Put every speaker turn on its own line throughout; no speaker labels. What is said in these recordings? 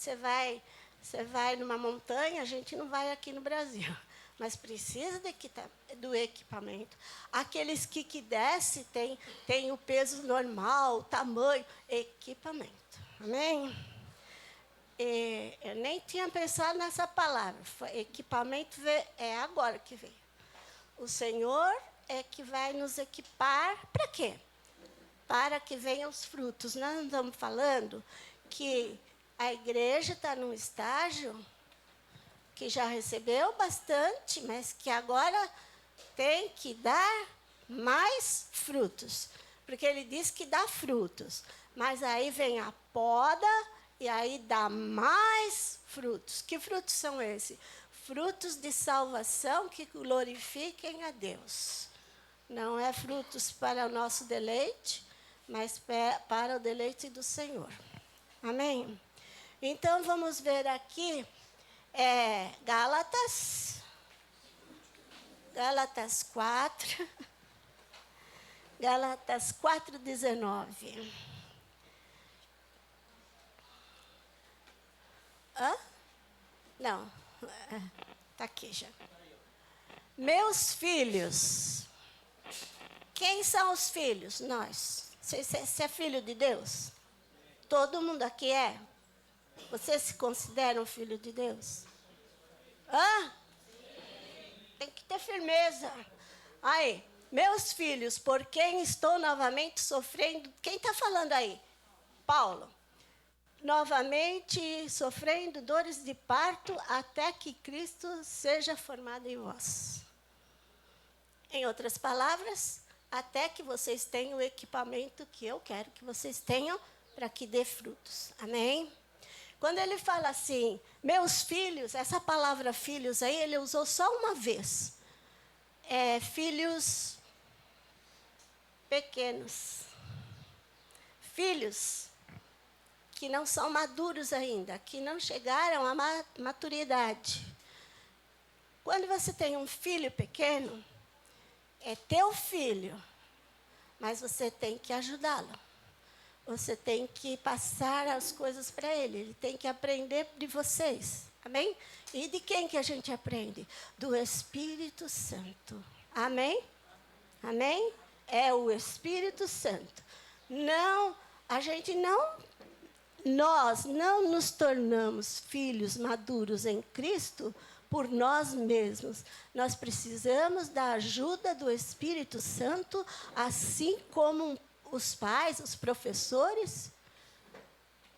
Você vai numa montanha, a gente não vai aqui no Brasil, mas precisa do equipamento. Aqueles que descem tem o peso normal, o tamanho, equipamento. Amém? Eu nem tinha pensado nessa palavra. Equipamento é agora que veio. O Senhor é que vai nos equipar para quê? Para que venham os frutos. Nós não estamos falando que a igreja está num estágio que já recebeu bastante, mas que agora tem que dar mais frutos. Porque ele diz que dá frutos. Mas aí vem a poda e aí dá mais frutos. Que frutos são esses? Frutos de salvação que glorifiquem a Deus. Não é frutos para o nosso deleite, mas para o deleite do Senhor. Amém? Então, vamos ver aqui, Gálatas 4, Gálatas 4:19. Hã? Não, está aqui já. Meus filhos. Quem são os filhos? Nós. Você é filho de Deus? Todo mundo aqui é? Você se considera um filho de Deus? Hã? Tem que ter firmeza. Aí, meus filhos, por quem estou novamente sofrendo... Quem está falando aí? Paulo. Novamente sofrendo dores de parto até que Cristo seja formado em vós. Em outras palavras, até que vocês tenham o equipamento que eu quero que vocês tenham para que dê frutos. Amém? Quando ele fala assim, meus filhos, essa palavra filhos aí, ele usou só uma vez. Filhos pequenos. Filhos que não são maduros ainda, que não chegaram à maturidade. Quando você tem um filho pequeno, é teu filho, mas você tem que ajudá-lo. Você tem que passar as coisas para ele. Ele tem que aprender de vocês. Amém? E de quem que a gente aprende? Do Espírito Santo. Amém? Amém? É o Espírito Santo. Nós não nos tornamos filhos maduros em Cristo por nós mesmos. Nós precisamos da ajuda do Espírito Santo, assim como os pais, os professores,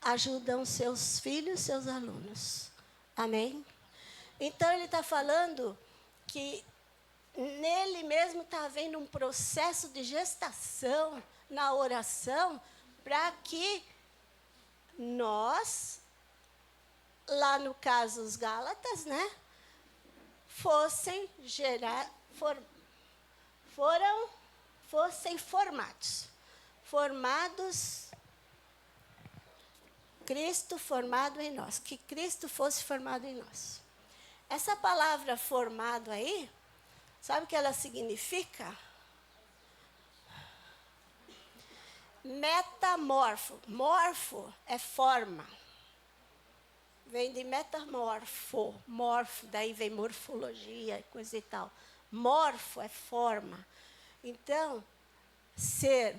ajudam seus filhos, seus alunos. Amém? Então, ele está falando que nele mesmo está havendo um processo de gestação na oração para que nós, lá no caso os Gálatas, né, fossem formados. Cristo formado em nós. Que Cristo fosse formado em nós. Essa palavra formado aí, sabe o que ela significa? Metamorfo. Morfo é forma. Vem de metamorfo. Morfo, daí vem morfologia, coisa e tal. Morfo é forma. Então, ser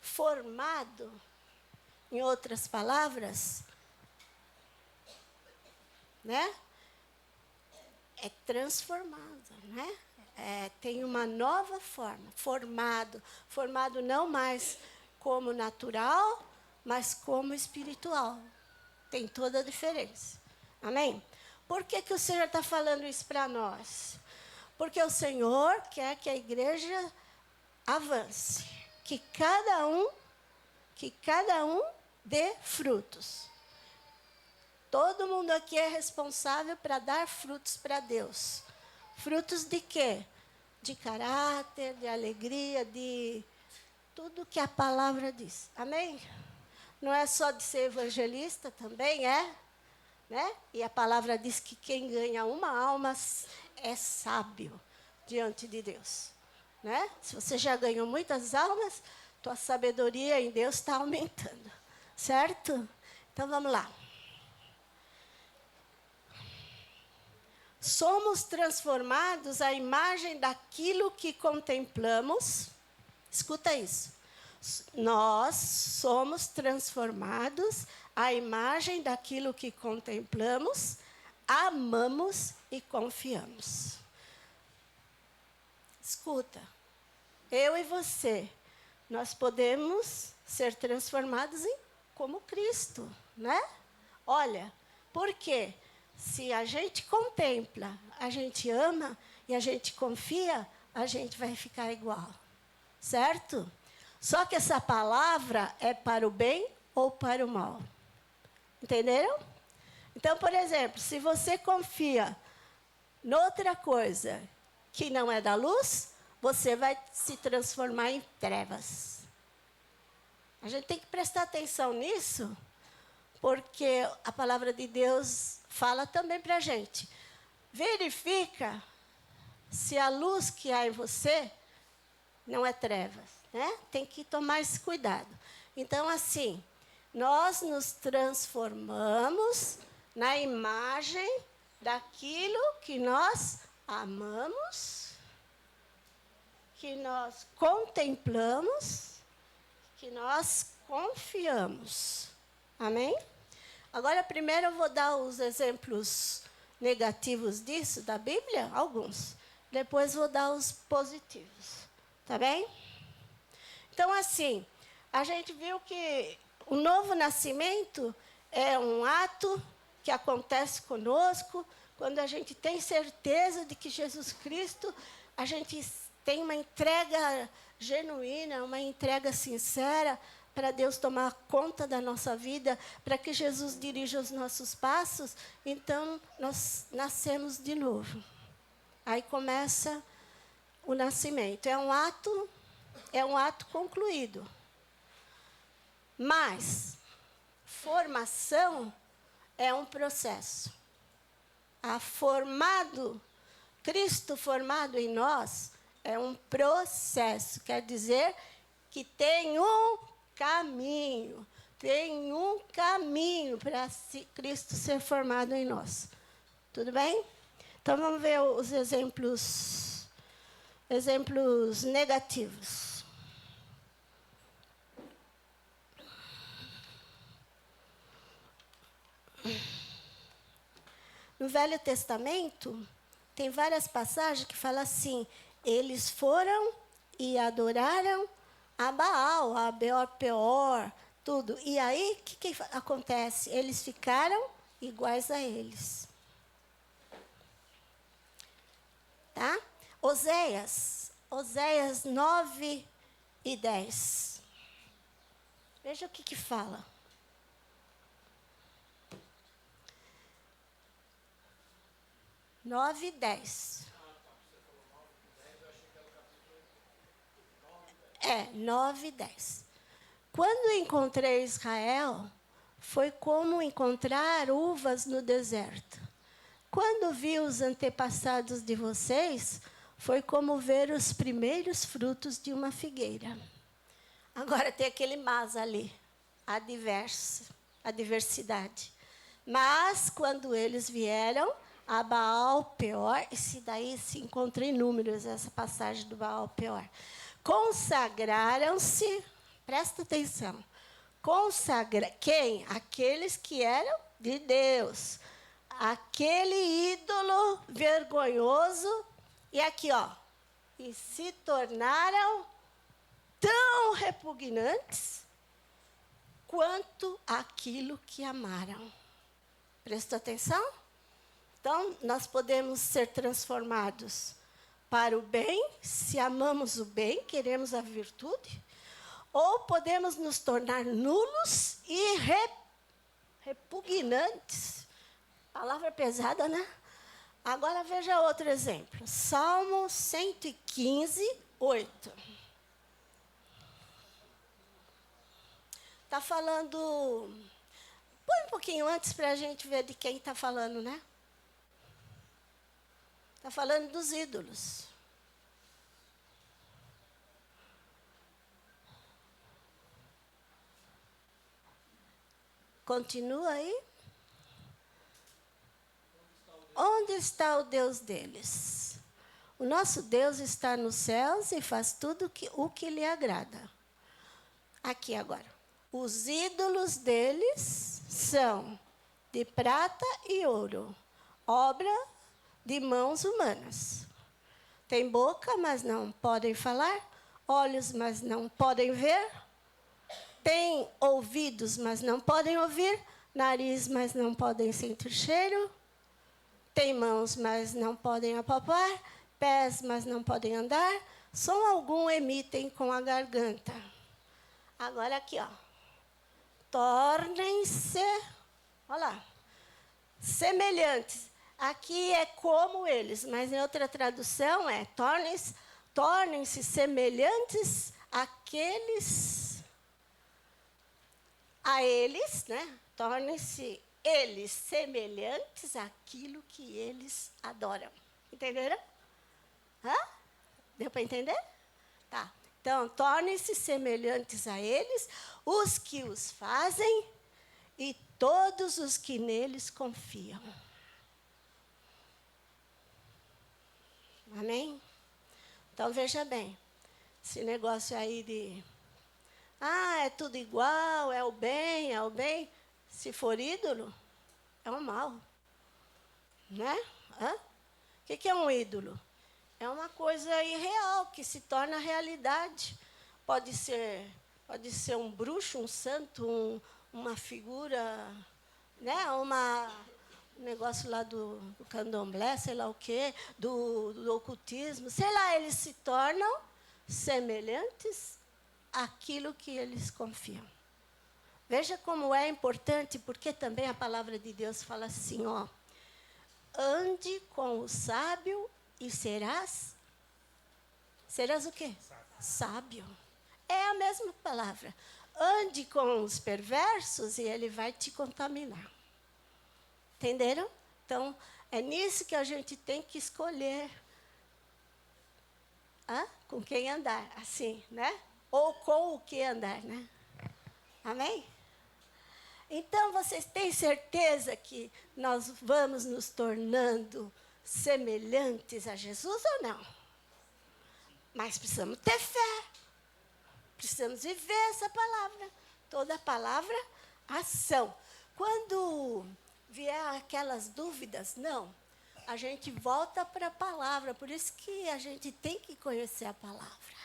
formado, em outras palavras, né? É transformado, né? Tem uma nova forma, formado não mais como natural, mas como espiritual. Tem toda a diferença. Amém? Por que o Senhor está falando isso para nós? Porque o Senhor quer que a igreja avance, que cada um dê frutos. Todo mundo aqui é responsável para dar frutos para Deus. Frutos de quê? De caráter, de alegria, de tudo que a palavra diz. Amém? Não é só de ser evangelista, também é, né? E a palavra diz que quem ganha uma alma é sábio diante de Deus, né? Se você já ganhou muitas almas, tua sabedoria em Deus está aumentando, certo? Então vamos lá. somos transformados à imagem daquilo que contemplamos. Escuta isso. Nós somos transformados à imagem daquilo que contemplamos, amamos e confiamos. Escuta, eu e você, nós podemos ser transformados como Cristo, né? Olha, por quê? Se a gente contempla, a gente ama e a gente confia, a gente vai ficar igual, certo? Só que essa palavra é para o bem ou para o mal. Entenderam? Então, por exemplo, se você confia noutra coisa que não é da luz, você vai se transformar em trevas. A gente tem que prestar atenção nisso, porque a palavra de Deus fala também para a gente. Verifica se a luz que há em você não é trevas, né? Tem que tomar esse cuidado. Então, assim, nós nos transformamos na imagem daquilo que nós amamos, que nós contemplamos, que nós confiamos. Amém? Agora, primeiro eu vou dar os exemplos negativos disso, da Bíblia, alguns. Depois vou dar os positivos. Tá bem? Então, assim, a gente viu que o novo nascimento é um ato que acontece conosco quando a gente tem certeza de que Jesus Cristo, a gente tem uma entrega genuína, uma entrega sincera para Deus tomar conta da nossa vida, para que Jesus dirija os nossos passos. Então, nós nascemos de novo. Aí começa o nascimento. É um ato concluído. Mas formação é um processo. Cristo formado em nós é um processo. Quer dizer que tem um caminho para Cristo ser formado em nós. Tudo bem? Então vamos ver os exemplos negativos. No Velho Testamento, tem várias passagens que falam assim: eles foram e adoraram a Baal, a Beor-Peor, tudo. E aí, o que acontece? Eles ficaram iguais a eles. Tá? Oséias 9 e 10. Veja o que fala. 9 e 10. 9 e 10. Quando encontrei Israel, foi como encontrar uvas no deserto. Quando vi os antepassados de vocês, foi como ver os primeiros frutos de uma figueira. Agora tem aquele mas ali, a diversidade. Mas, quando eles vieram a Baal-Peor, esse daí se encontra em Números, essa passagem do Baal-Peor. Consagraram-se, presta atenção, quem? Aqueles que eram de Deus. Aquele ídolo vergonhoso, e aqui, e se tornaram tão repugnantes quanto aquilo que amaram. Prestou atenção? Então, nós podemos ser transformados para o bem, se amamos o bem, queremos a virtude, ou podemos nos tornar nulos e repugnantes. Palavra pesada, né? Agora veja outro exemplo. Salmo 115, 8. Está falando... Põe um pouquinho antes para a gente ver de quem está falando, né? Está falando dos ídolos. Continua aí. onde está o Deus deles? O nosso Deus está nos céus e faz tudo o que lhe agrada. Aqui agora. Os ídolos deles são de prata e ouro, obra de mãos humanas. Tem boca, mas não podem falar, olhos, mas não podem ver, tem ouvidos, mas não podem ouvir, nariz, mas não podem sentir cheiro, tem mãos, mas não podem apalpar, pés, mas não podem andar, som algum emitem com a garganta. Agora aqui, ó. Tornem-se, olha lá, semelhantes. Aqui é como eles, mas em outra tradução é tornem-se semelhantes àqueles, a eles, né? Tornem-se eles semelhantes àquilo que eles adoram. Entenderam? Hã? Deu para entender? Tá. Então, tornem-se semelhantes a eles, os que os fazem e todos os que neles confiam. Amém? Então, veja bem, esse negócio aí de, é tudo igual, é o bem, se for ídolo, é o mal. Né? O que é um ídolo? É uma coisa irreal, que se torna realidade. Pode ser um bruxo, um santo, uma figura, né? Um negócio lá do candomblé, sei lá o quê, do ocultismo. Sei lá, eles se tornam semelhantes àquilo que eles confiam. Veja como é importante, porque também a palavra de Deus fala assim, ó. Ande com o sábio e serás o quê? Sábio. É a mesma palavra. Ande com os perversos e ele vai te contaminar. Entenderam? Então, é nisso que a gente tem que escolher. Com quem andar, assim, né? Ou com o que andar, né? Amém? Então, vocês têm certeza que nós vamos nos tornando semelhantes a Jesus ou não? Mas precisamos ter fé. Precisamos viver essa palavra. Toda palavra, ação. Quando vier aquelas dúvidas, não. A gente volta para a palavra. Por isso que a gente tem que conhecer a palavra.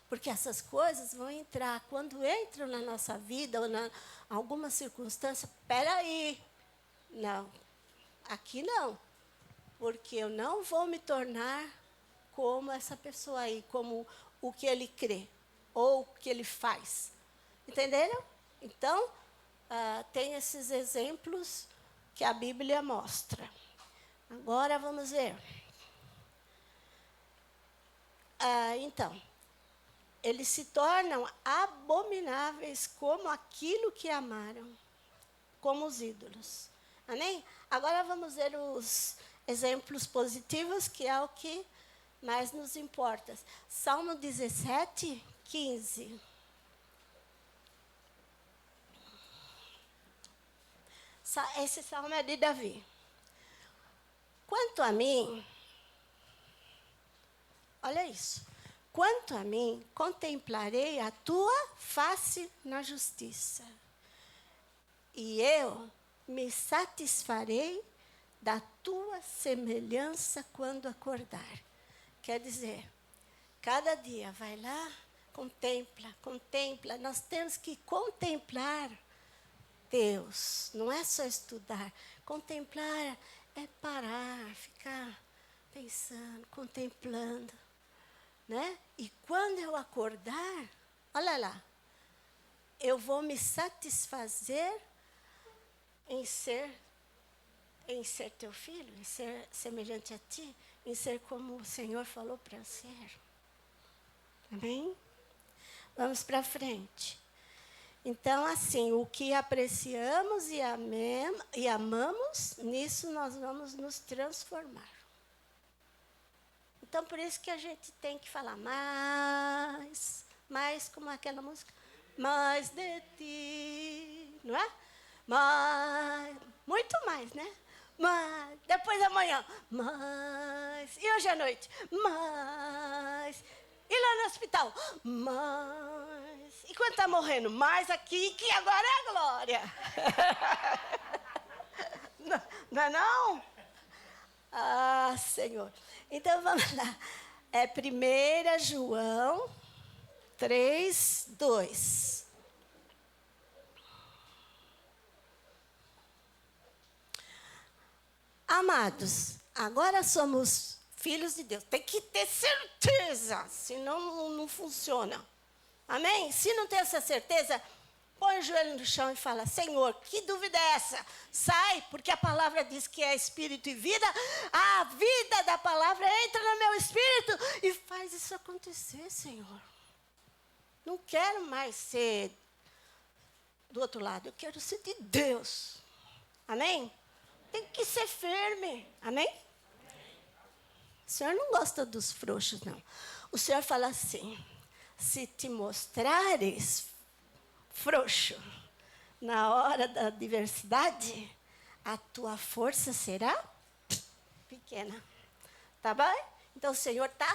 Porque essas coisas vão entrar. Quando entram na nossa vida ou em alguma circunstância, espera aí. Não, aqui não. Porque eu não vou me tornar como essa pessoa aí, como o que ele crê, ou o que ele faz. Entenderam? Então, tem esses exemplos que a Bíblia mostra. Agora, vamos ver. Então, eles se tornam abomináveis como aquilo que amaram, como os ídolos. Amém? Agora vamos ver os exemplos positivos, que é o que mais nos importa. Salmo 17, 15. Esse salmo é de Davi. Quanto a mim, olha isso. Quanto a mim, contemplarei a tua face na justiça. E eu me satisfarei da tua semelhança quando acordar. Quer dizer, cada dia vai lá, contempla. Nós temos que contemplar Deus. Não é só estudar. Contemplar é parar, ficar pensando, contemplando. Né? E quando eu acordar, olha lá, eu vou me satisfazer em ser teu filho, em ser semelhante a ti, em ser como o Senhor falou para ser. Amém? Vamos para frente. Então, assim, o que apreciamos e amamos, nisso nós vamos nos transformar. Então, por isso que a gente tem que falar mais como aquela música, mais de ti, não é? Muito mais, né? mas, depois da manhã, mas, e hoje à noite, mas, e lá no hospital, mas, e quando está morrendo, mais aqui, que agora é a glória. Não é não? Ah, Senhor. Então, vamos lá. É 1 João 3, 2. Amados, agora somos filhos de Deus. Tem que ter certeza, senão não funciona. Amém? Se não tem essa certeza, põe o joelho no chão e fala: Senhor, que dúvida é essa? Sai, porque a palavra diz que é espírito e vida. A vida da palavra entra no meu espírito e faz isso acontecer, Senhor. Não quero mais ser do outro lado, eu quero ser de Deus. Amém? Tem que ser firme. Amém? O Senhor não gosta dos frouxos, não. O Senhor fala assim: se te mostrares frouxo na hora da adversidade, a tua força será pequena. Tá bem? Então o Senhor está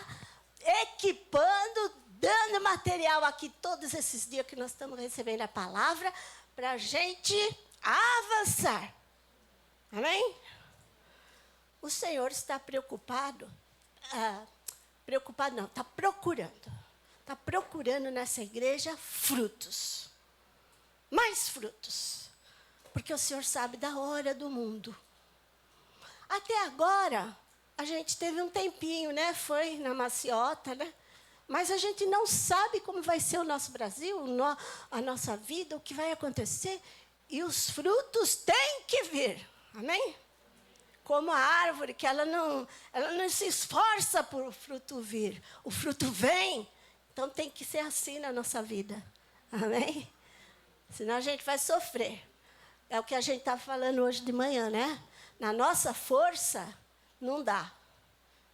equipando, dando material aqui todos esses dias que nós estamos recebendo a palavra para a gente avançar. Amém? O Senhor está preocupado. Preocupado não, está procurando. Está procurando nessa igreja frutos. Mais frutos. Porque o Senhor sabe da hora do mundo. Até agora, a gente teve um tempinho, né? Foi na maciota, né? Mas a gente não sabe como vai ser o nosso Brasil, a nossa vida, o que vai acontecer. E os frutos têm que vir. Amém? Como a árvore, que ela não se esforça por o fruto vir. O fruto vem. Então tem que ser assim na nossa vida. Amém? Senão a gente vai sofrer. É o que a gente está falando hoje de manhã, né? Na nossa força, não dá.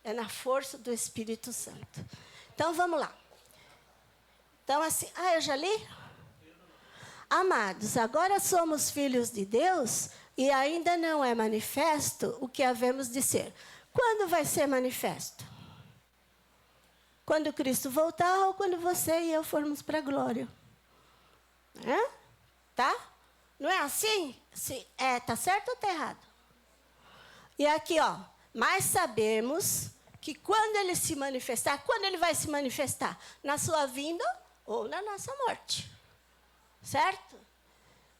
É na força do Espírito Santo. Então, vamos lá. Então, assim... eu já li? Amados, agora somos filhos de Deus e ainda não é manifesto o que havemos de ser. Quando vai ser manifesto? Quando Cristo voltar ou quando você e eu formos para a glória. Tá? Não é assim? Tá certo ou está errado? E aqui, ó. Mas sabemos que quando ele se manifestar, quando ele vai se manifestar? Na sua vinda ou na nossa morte. Certo?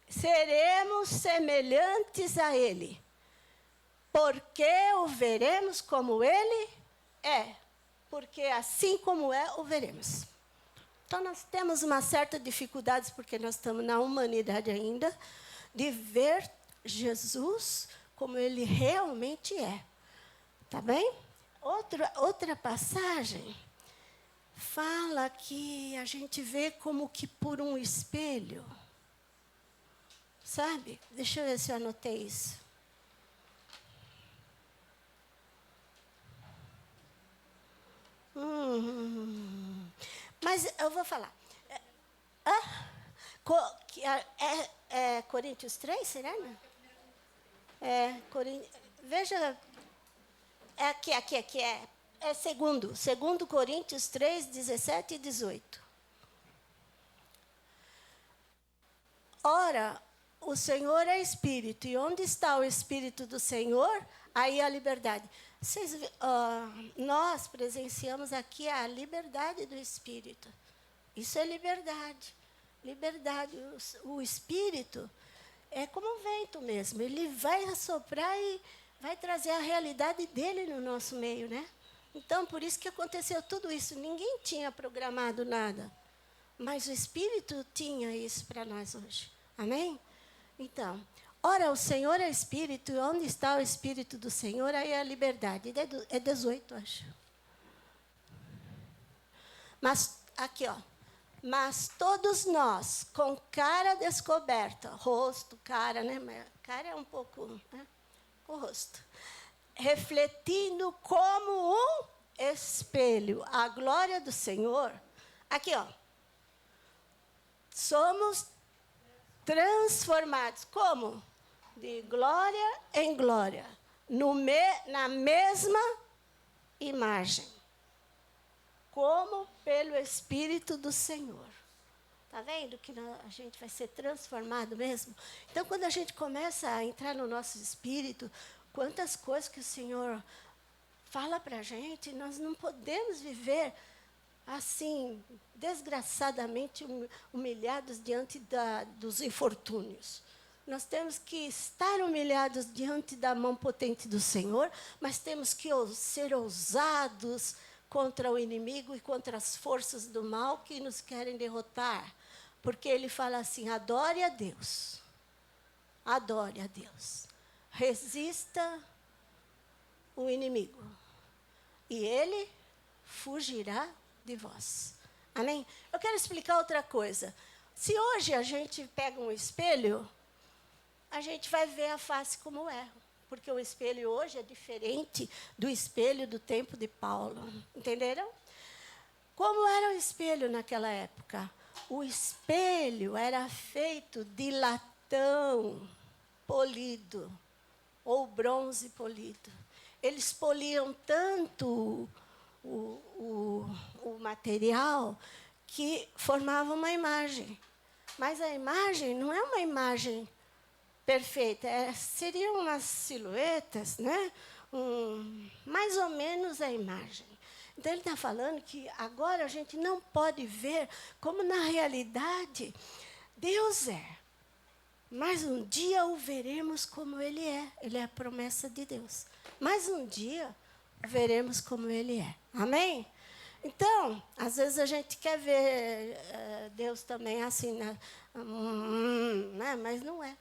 Seremos semelhantes a ele. Porque o veremos como ele é. Porque assim como é, o veremos. Então, nós temos uma certa dificuldade, porque nós estamos na humanidade ainda, de ver Jesus como ele realmente é. Tá bem? Outra passagem fala que a gente vê como que por um espelho. Sabe? Deixa eu ver se eu anotei isso. Mas eu vou falar. Coríntios 3, será? Veja. Aqui. É segundo Coríntios 3, 17 e 18. Ora, o Senhor é Espírito, e onde está o Espírito do Senhor, aí a liberdade. Nós presenciamos aqui a liberdade do Espírito. Isso é liberdade. Liberdade. O Espírito é como um vento mesmo. Ele vai assoprar e vai trazer a realidade dele no nosso meio, né? Então, por isso que aconteceu tudo isso. Ninguém tinha programado nada. Mas o Espírito tinha isso para nós hoje. Amém? Então, ora, o Senhor é Espírito, e onde está o Espírito do Senhor, aí é a liberdade. É 18, acho. Mas, aqui, ó. Mas todos nós, com cara descoberta, rosto, cara, né? Cara é um pouco, né? O rosto. Refletindo como um espelho a glória do Senhor. Aqui, ó. Somos transformados. Como? de glória em glória, na mesma imagem, como pelo Espírito do Senhor. Está vendo que a gente vai ser transformado mesmo? Então, quando a gente começa a entrar no nosso espírito, quantas coisas que o Senhor fala para a gente, nós não podemos viver assim, desgraçadamente humilhados diante dos infortúnios. Nós temos que estar humilhados diante da mão potente do Senhor, mas temos que ser ousados contra o inimigo e contra as forças do mal que nos querem derrotar. Porque ele fala assim, adore a Deus. Adore a Deus. Resista o inimigo. E ele fugirá de vós. Amém? Eu quero explicar outra coisa. Se hoje a gente pega um espelho, a gente vai ver a face como é. Porque o espelho hoje é diferente do espelho do tempo de Paulo. Entenderam? Como era o espelho naquela época? O espelho era feito de latão polido, ou bronze polido. Eles poliam tanto o material que formava uma imagem. Mas a imagem não é uma imagem perfeita, seriam umas silhuetas, né? Mais ou menos a imagem. Então, ele está falando que agora a gente não pode ver como, na realidade, Deus é. Mas um dia o veremos como Ele é. Ele é a promessa de Deus. Mas um dia o veremos como Ele é. Amém? Então, às vezes a gente quer ver Deus também assim, né? Mas não é.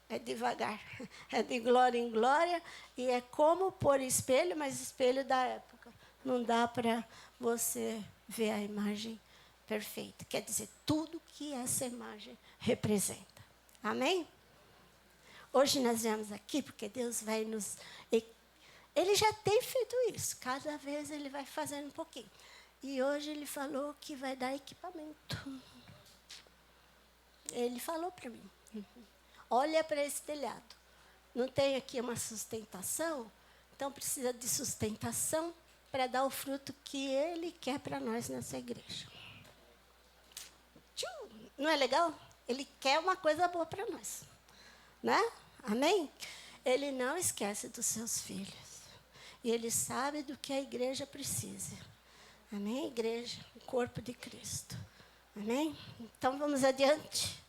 É devagar. É de glória em glória. E é como pôr espelho, mas espelho da época. Não dá para você ver a imagem perfeita. Quer dizer, tudo que essa imagem representa. Amém? Hoje nós viemos aqui porque Deus vai nos... Ele já tem feito isso. Cada vez Ele vai fazendo um pouquinho. E hoje Ele falou que vai dar equipamento. Ele falou para mim. Olha para esse telhado. Não tem aqui uma sustentação? Então precisa de sustentação para dar o fruto que Ele quer para nós nessa igreja. Não é legal? Ele quer uma coisa boa para nós. Né? Amém? Ele não esquece dos seus filhos. E Ele sabe do que a igreja precisa. Amém? Igreja, o corpo de Cristo. Amém? Então vamos adiante.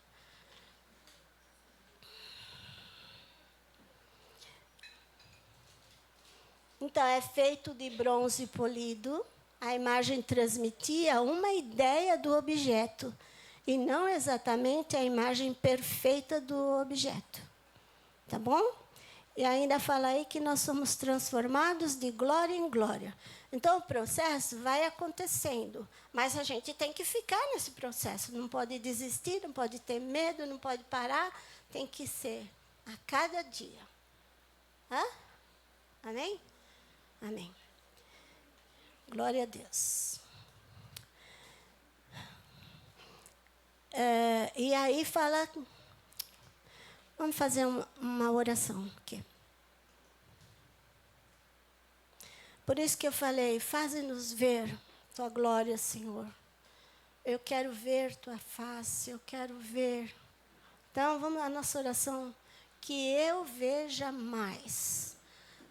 Então, é feito de bronze polido. A imagem transmitia uma ideia do objeto e não exatamente a imagem perfeita do objeto. Tá bom? E ainda fala aí que nós somos transformados de glória em glória. Então, o processo vai acontecendo, mas a gente tem que ficar nesse processo. Não pode desistir, não pode ter medo, não pode parar. Tem que ser a cada dia. Hã? Amém? Amém. Glória a Deus. E aí fala... Vamos fazer uma oração aqui. Por isso que eu falei, faze-nos ver tua glória, Senhor. Eu quero ver tua face, eu quero ver. Então, vamos à nossa oração. Que eu veja mais.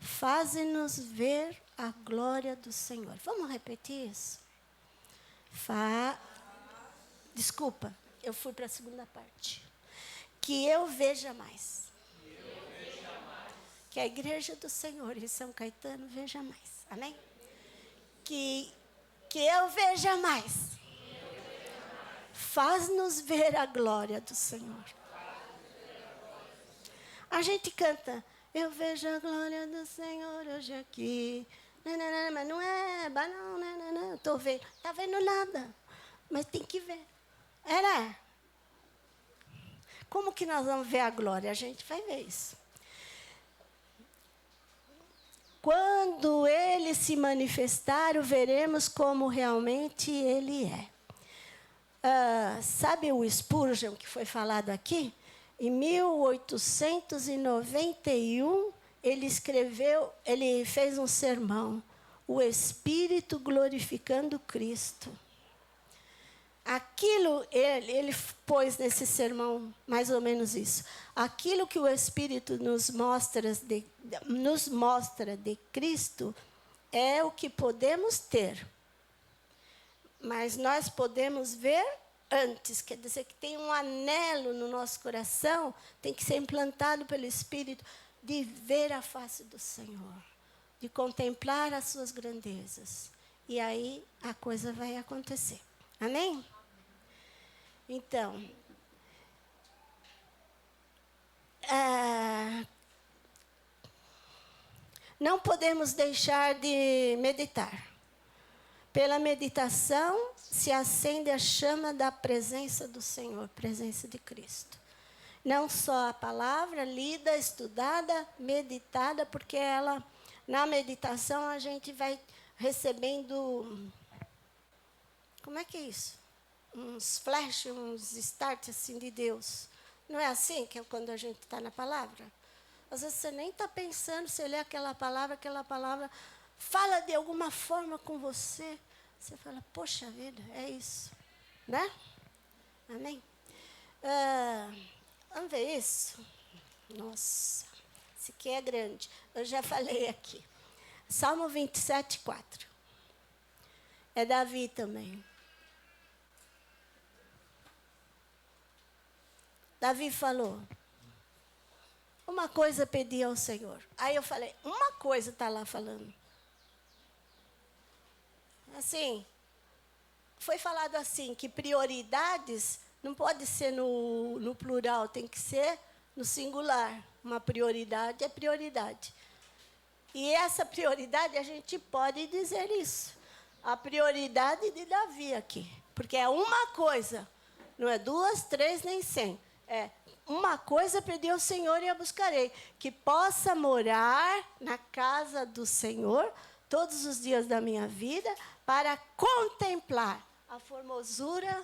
Faze-nos ver a glória do Senhor. Vamos repetir isso? Desculpa, eu fui para a segunda parte. Que eu veja mais. Que a igreja do Senhor em São Caetano veja mais. Amém? Que eu veja mais. Faz-nos ver a glória do Senhor. A gente canta, eu vejo a glória do Senhor hoje aqui. Mas não é, não, estou vendo. Está vendo nada, mas tem que ver. Era. Como que nós vamos ver a glória? A gente vai ver isso. Quando Ele se manifestar, o veremos como realmente Ele é. Sabe o Spurgeon que foi falado aqui? Em 1891, ele fez um sermão, O Espírito Glorificando Cristo. Aquilo, ele pôs nesse sermão mais ou menos isso. Aquilo que o Espírito nos mostra de Cristo é o que podemos ter. Mas nós podemos ver antes, quer dizer que tem um anelo no nosso coração, tem que ser implantado pelo Espírito, de ver a face do Senhor, de contemplar as suas grandezas. E aí a coisa vai acontecer. Amém? Então, não podemos deixar de meditar. Pela meditação se acende a chama da presença do Senhor, presença de Cristo. Não só a palavra lida, estudada, meditada, porque ela, na meditação, a gente vai recebendo, como é que é isso? Uns flashes, uns starts assim de Deus. Não é assim que é quando a gente está na palavra? Às vezes você nem está pensando, você lê aquela palavra fala de alguma forma com você. Você fala, poxa vida, é isso. Né? Amém? Vamos ver isso? Nossa, esse aqui é grande. Eu já falei aqui. Salmo 27, 4. É Davi também. Davi falou, uma coisa pedi ao Senhor. Aí eu falei, uma coisa está lá falando. Assim, foi falado assim, que prioridades não pode ser no plural, tem que ser no singular. Uma prioridade é prioridade. E essa prioridade, a gente pode dizer isso. A prioridade de Davi aqui. Porque é uma coisa, não é 2, 3, nem 100. É uma coisa pedi ao Senhor e a buscarei, que possa morar na casa do Senhor todos os dias da minha vida, para contemplar a formosura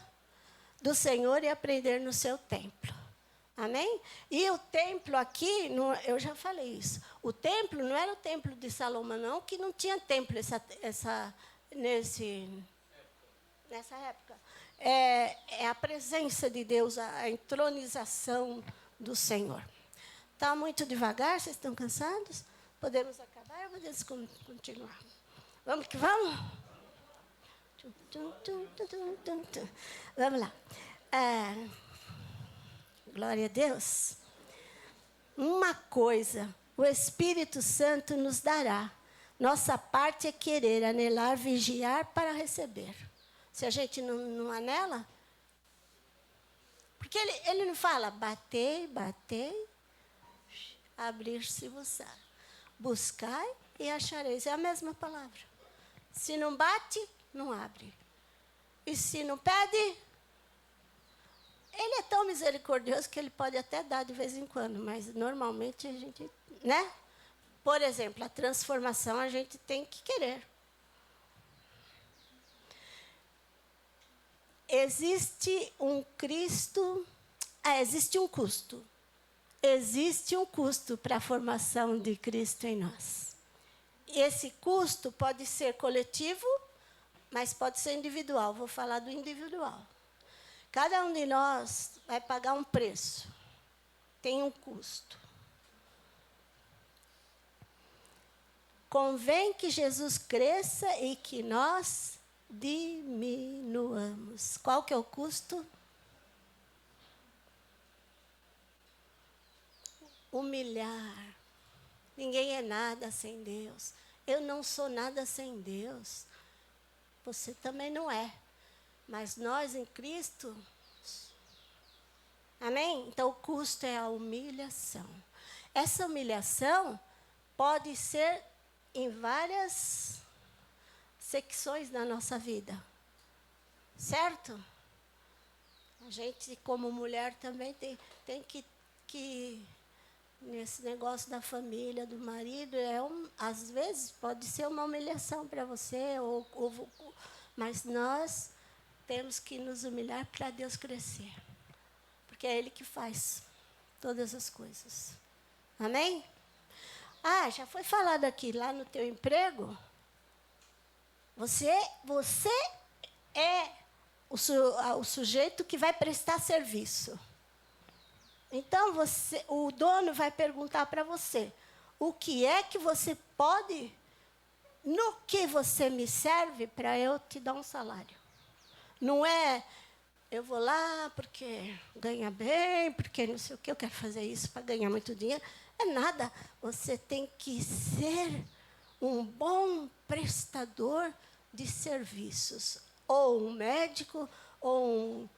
do Senhor e aprender no seu templo. Amém? E o templo aqui, eu já falei isso, o templo não era o templo de Salomão, não, que não tinha templo nessa época. É a presença de Deus, a entronização do Senhor. Está muito devagar? Vocês estão cansados? Podemos acabar ou podemos continuar? Vamos que vamos? Vamos lá. Glória a Deus. Uma coisa o Espírito Santo nos dará. Nossa parte é querer, anelar, vigiar para receber. Se a gente não anela, porque ele não fala, batei, abrir-se-vos-á. Buscai e achareis. É a mesma palavra. Se não bate, não abre. E se não pede, ele é tão misericordioso que ele pode até dar de vez em quando, mas normalmente a gente, né? Por exemplo, a transformação a gente tem que querer. Existe um custo. Existe um custo para a formação de Cristo em nós. Esse custo pode ser coletivo, mas pode ser individual. Vou falar do individual. Cada um de nós vai pagar um preço. Tem um custo. Convém que Jesus cresça e que nós diminuamos. Qual que é o custo? Humilhar. Ninguém é nada sem Deus. Eu não sou nada sem Deus. Você também não é. Mas nós em Cristo... Amém? Então o custo é a humilhação. Essa humilhação pode ser em várias secções da nossa vida. Certo? A gente, como mulher, também tem que nesse negócio da família, do marido, às vezes pode ser uma humilhação para você, mas nós temos que nos humilhar para Deus crescer. Porque é Ele que faz. todas as coisas. Amém? Já foi falado aqui, lá no teu emprego, você é o sujeito que vai prestar serviço. Então, o dono vai perguntar para você, o que é que você pode, no que você me serve para eu te dar um salário. Não é, eu vou lá porque ganha bem, porque não sei o que, eu quero fazer isso para ganhar muito dinheiro. É nada. Você tem que ser um bom prestador de serviços. Ou um médico, ou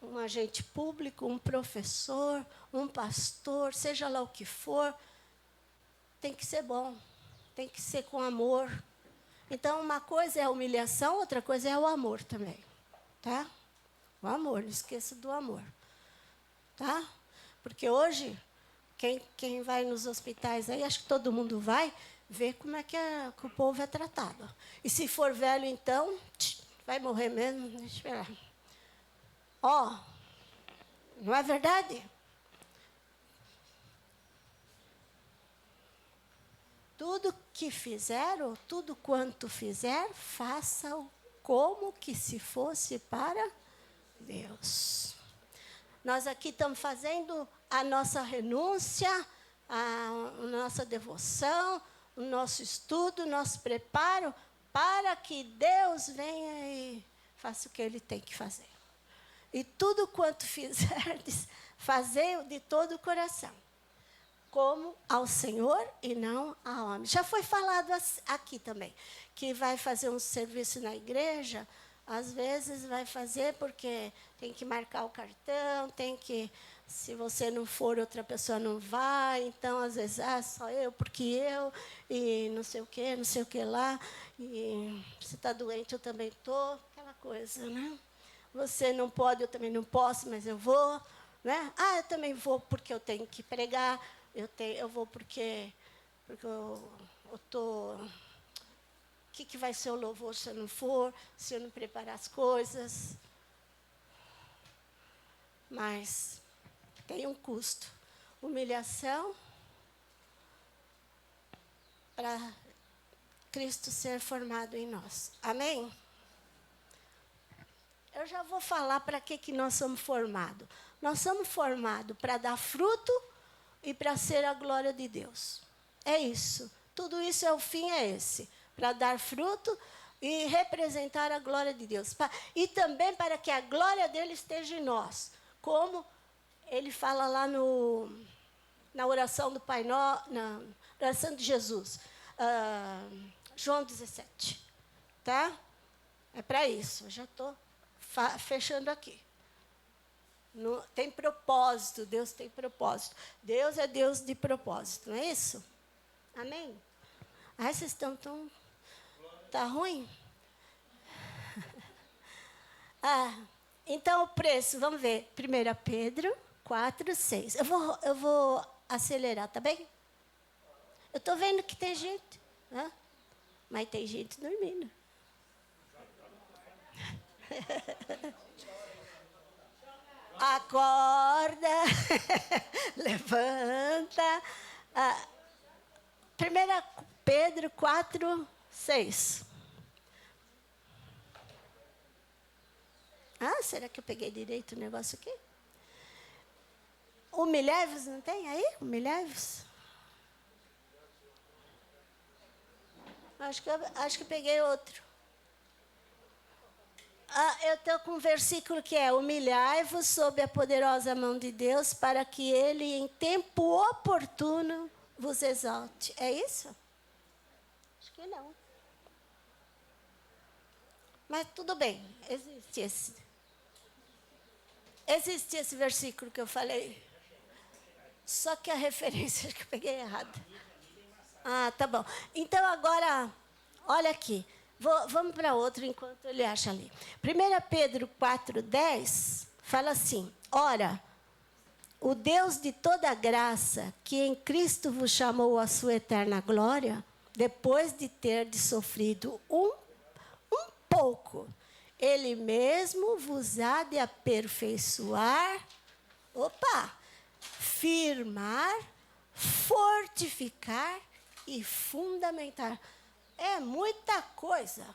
um agente público, um professor, um pastor, seja lá o que for, tem que ser bom, tem que ser com amor. Então, uma coisa é a humilhação, outra coisa é o amor também. Tá? O amor, não esqueça do amor. Tá? Porque hoje, quem vai nos hospitais aí, acho que todo mundo vai, ver como é que o povo é tratado. E se for velho, então, vai morrer mesmo, deixa eu ver. Não é verdade? Tudo que fizer, ou tudo quanto fizer, faça-o como que se fosse para Deus. Nós aqui estamos fazendo a nossa renúncia, a nossa devoção, o nosso estudo, o nosso preparo, para que Deus venha e faça o que Ele tem que fazer. E tudo quanto fizerdes, fazei-o de todo o coração, como ao Senhor e não a homem. Já foi falado aqui também, que vai fazer um serviço na igreja, às vezes vai fazer porque tem que marcar o cartão, tem que, se você não for, outra pessoa não vai, então, às vezes, só eu, porque eu, e não sei o que lá, e se está doente, eu também estou, aquela coisa, né? Você não pode, eu também não posso, mas eu vou, né? Eu também vou porque eu tenho que pregar, eu vou porque eu estou... O que vai ser o louvor se eu não for, se eu não preparar as coisas? Mas tem um custo. Humilhação para Cristo ser formado em nós. Amém? Eu já vou falar para que nós somos formados. Nós somos formados para dar fruto e para ser a glória de Deus. É isso. Tudo isso, o fim é esse. Para dar fruto e representar a glória de Deus. E também para que a glória dele esteja em nós. Como ele fala lá na oração do Pai Nosso, na oração de Jesus. João 17. Tá? É para isso. Eu já estou fechando aqui. Tem propósito. Deus tem propósito. Deus é Deus de propósito. Não é isso? Amém? Vocês estão tão... Está ruim? Então, o preço, vamos ver. 1 Pedro 4, 6. Eu vou acelerar, tá bem? Eu estou vendo que tem gente, né? Mas tem gente dormindo. Acorda, levanta. 1 Pedro 4, 6. Será que eu peguei direito o negócio aqui? Humilhai-vos, não tem aí? Humilhai-vos. Acho que peguei outro. Eu estou com um versículo que é: humilhai-vos sob a poderosa mão de Deus, para que Ele, em tempo oportuno, vos exalte. É isso? Acho que não. Mas tudo bem, existe esse versículo que eu falei. Só que a referência acho que eu peguei errada. Tá bom. Então, agora, olha aqui. Vamos para outro enquanto ele acha ali. 1 Pedro 4,10 fala assim: ora, o Deus de toda graça, que em Cristo vos chamou à sua eterna glória, depois de ter sofrido um pouco, Ele mesmo vos há de aperfeiçoar. firmar, fortificar e fundamentar. É muita coisa.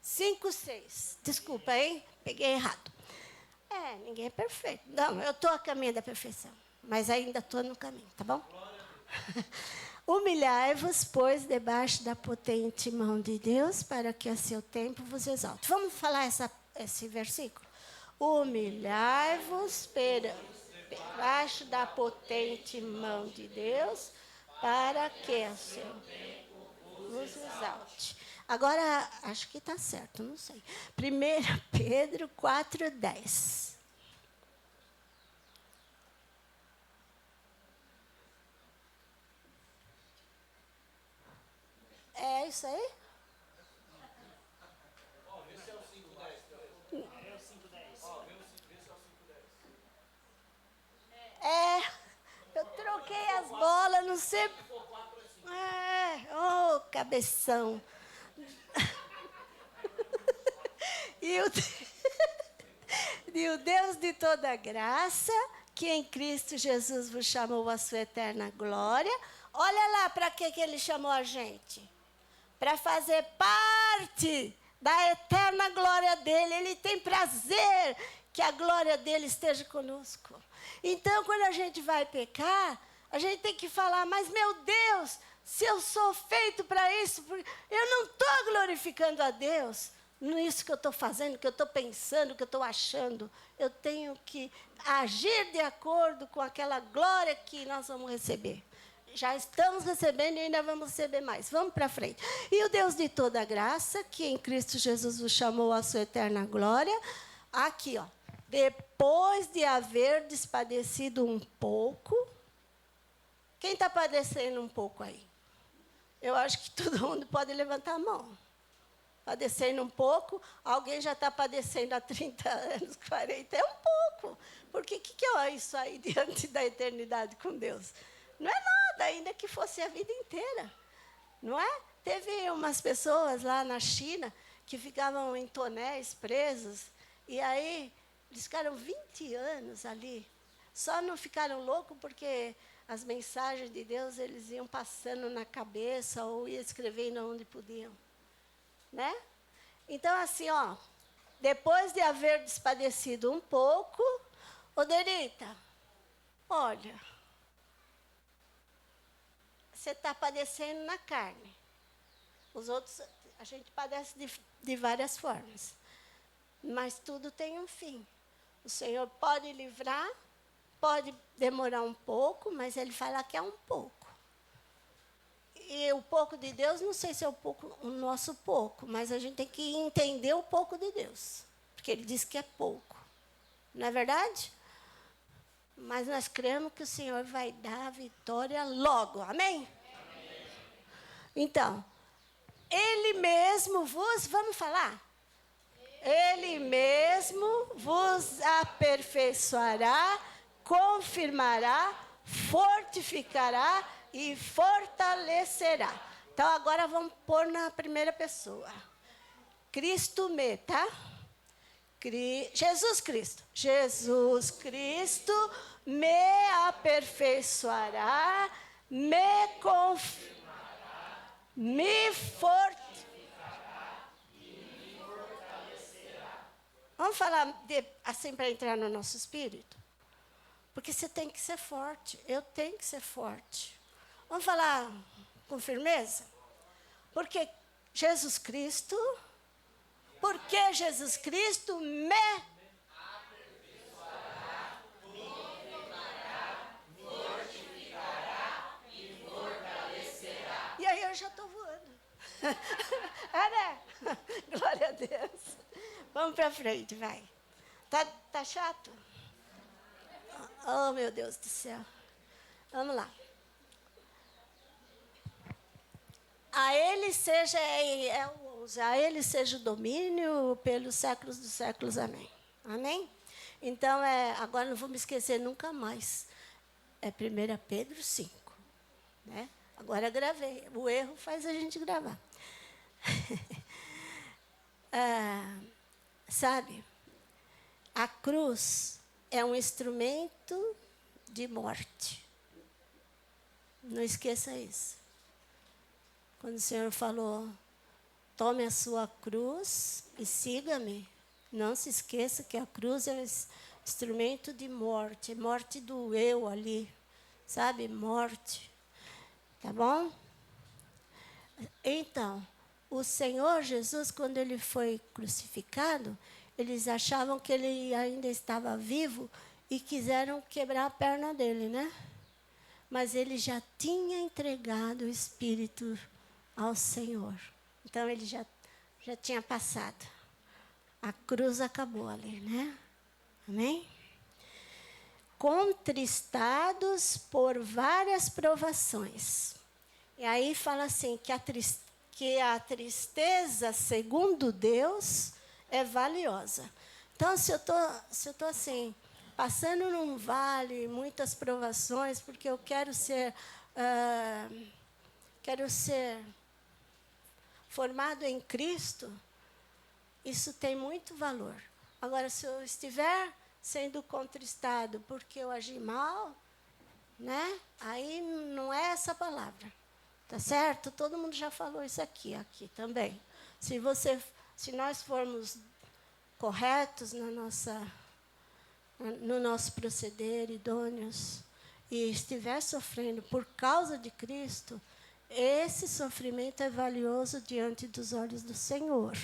5, 6. Desculpa, hein? Peguei errado. Ninguém é perfeito. Não, eu estou a caminho da perfeição. Mas ainda estou no caminho, tá bom? Humilhai-vos, pois, debaixo da potente mão de Deus, para que a seu tempo vos exalte. Vamos falar esse versículo? Humilhai-vos debaixo da potente mão de Deus, para que a seu tempo vos exalte. Agora, acho que está certo, não sei. 1 Pedro 4:10. É isso aí? Eu troquei as bolas, não sei. Cabeção. E o Deus de toda graça, que em Cristo Jesus vos chamou a sua eterna glória. Olha lá para que ele chamou a gente. Para fazer parte da eterna glória dele. Ele tem prazer que a glória dele esteja conosco. Então, quando a gente vai pecar, a gente tem que falar, mas meu Deus, se eu sou feito para isso, eu não estou glorificando a Deus nisso que eu estou fazendo, que eu estou pensando, que eu estou achando. Eu tenho que agir de acordo com aquela glória que nós vamos receber. Já estamos recebendo e ainda vamos receber mais. Vamos para frente. E o Deus de toda graça, que em Cristo Jesus vos chamou à sua eterna glória, aqui, ó, depois de haver despadecido um pouco. Quem está padecendo um pouco aí? Eu acho que todo mundo pode levantar a mão. Padecendo um pouco, alguém já está padecendo há 30 anos, 40, é um pouco. Porque o que é isso aí diante da eternidade com Deus? Não é nada, ainda que fosse a vida inteira. Não é? Teve umas pessoas lá na China que ficavam em tonéis presos, e aí eles ficaram 20 anos ali. Só não ficaram loucos porque as mensagens de Deus eles iam passando na cabeça ou iam escrevendo onde podiam. Né? Então, assim, ó, depois de haver despadecido um pouco, Oderita, olha, você está padecendo na carne. Os outros, a gente padece de várias formas. Mas tudo tem um fim. O Senhor pode livrar, pode demorar um pouco, mas Ele fala que é um pouco. E o pouco de Deus, não sei se é o nosso pouco, mas a gente tem que entender o pouco de Deus. Porque Ele diz que é pouco. Não é verdade? Mas nós cremos que o Senhor vai dar a vitória logo. Amém? Amém. Então, Ele mesmo vos, vamos falar? Ele mesmo vos aperfeiçoará, confirmará, fortificará e fortalecerá. Então, agora vamos pôr na primeira pessoa. Cristo me, tá? Jesus Cristo. Jesus Cristo me aperfeiçoará, me confirmará, me fortificará e me fortalecerá. Vamos falar assim para entrar no nosso espírito? Porque você tem que ser forte. Eu tenho que ser forte. Vamos falar com firmeza? Porque Jesus Cristo me aperfeiçoará, confirmará, fortificará e fortalecerá. E aí eu já estou voando. Né? Glória a Deus. Vamos para frente, vai. Tá chato? Oh, meu Deus do céu. Vamos lá. A Ele seja, a Ele seja o domínio pelos séculos dos séculos. Amém. Amém? Então, agora não vou me esquecer nunca mais. É 1 Pedro 5. Né? Agora gravei. O erro faz a gente gravar. Sabe? A cruz é um instrumento de morte. Não esqueça isso. Quando o Senhor falou, tome a sua cruz e siga-me, não se esqueça que a cruz é um instrumento de morte, morte do eu ali, sabe? Morte. Tá bom? Então, o Senhor Jesus, quando ele foi crucificado, eles achavam que ele ainda estava vivo e quiseram quebrar a perna dele, né? Mas ele já tinha entregado o Espírito ao Senhor. Então, ele já tinha passado. A cruz acabou ali, né? Amém? Contristados por várias provações. E aí fala assim, que a tristeza, segundo Deus, é valiosa. Então, se eu tô assim, passando num vale, muitas provações, porque eu quero ser formado em Cristo, isso tem muito valor. Agora, se eu estiver sendo contristado porque eu agi mal, né? Aí não é essa palavra. Tá certo? Todo mundo já falou isso aqui também. Se nós formos corretos no nosso proceder, idôneos, e estiver sofrendo por causa de Cristo, esse sofrimento é valioso diante dos olhos do Senhor.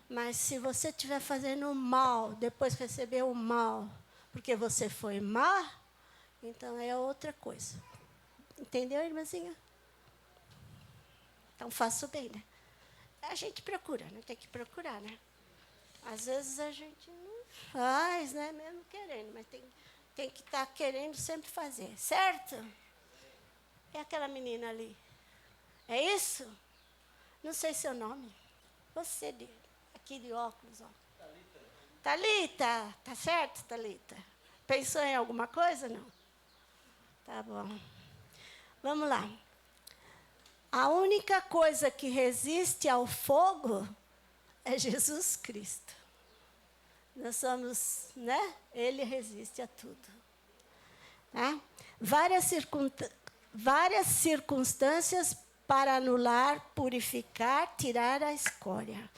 Mas se você estiver fazendo mal, depois receber o mal, porque você foi má, então é outra coisa. Entendeu, irmãzinha? Então, faça o bem, né? A gente procura, não tem que procurar, né? Às vezes a gente não faz, né? Mesmo querendo, mas tem que estar querendo sempre fazer, certo? É aquela menina ali. É isso? Não sei seu nome. Você, aqui de óculos, ó. Thalita, tá certo, Thalita? Pensou em alguma coisa? Não? Tá bom. Vamos lá. A única coisa que resiste ao fogo é Jesus Cristo. Nós somos, né? Ele resiste a tudo. Tá? Várias circunstâncias para anular, purificar, tirar a escória.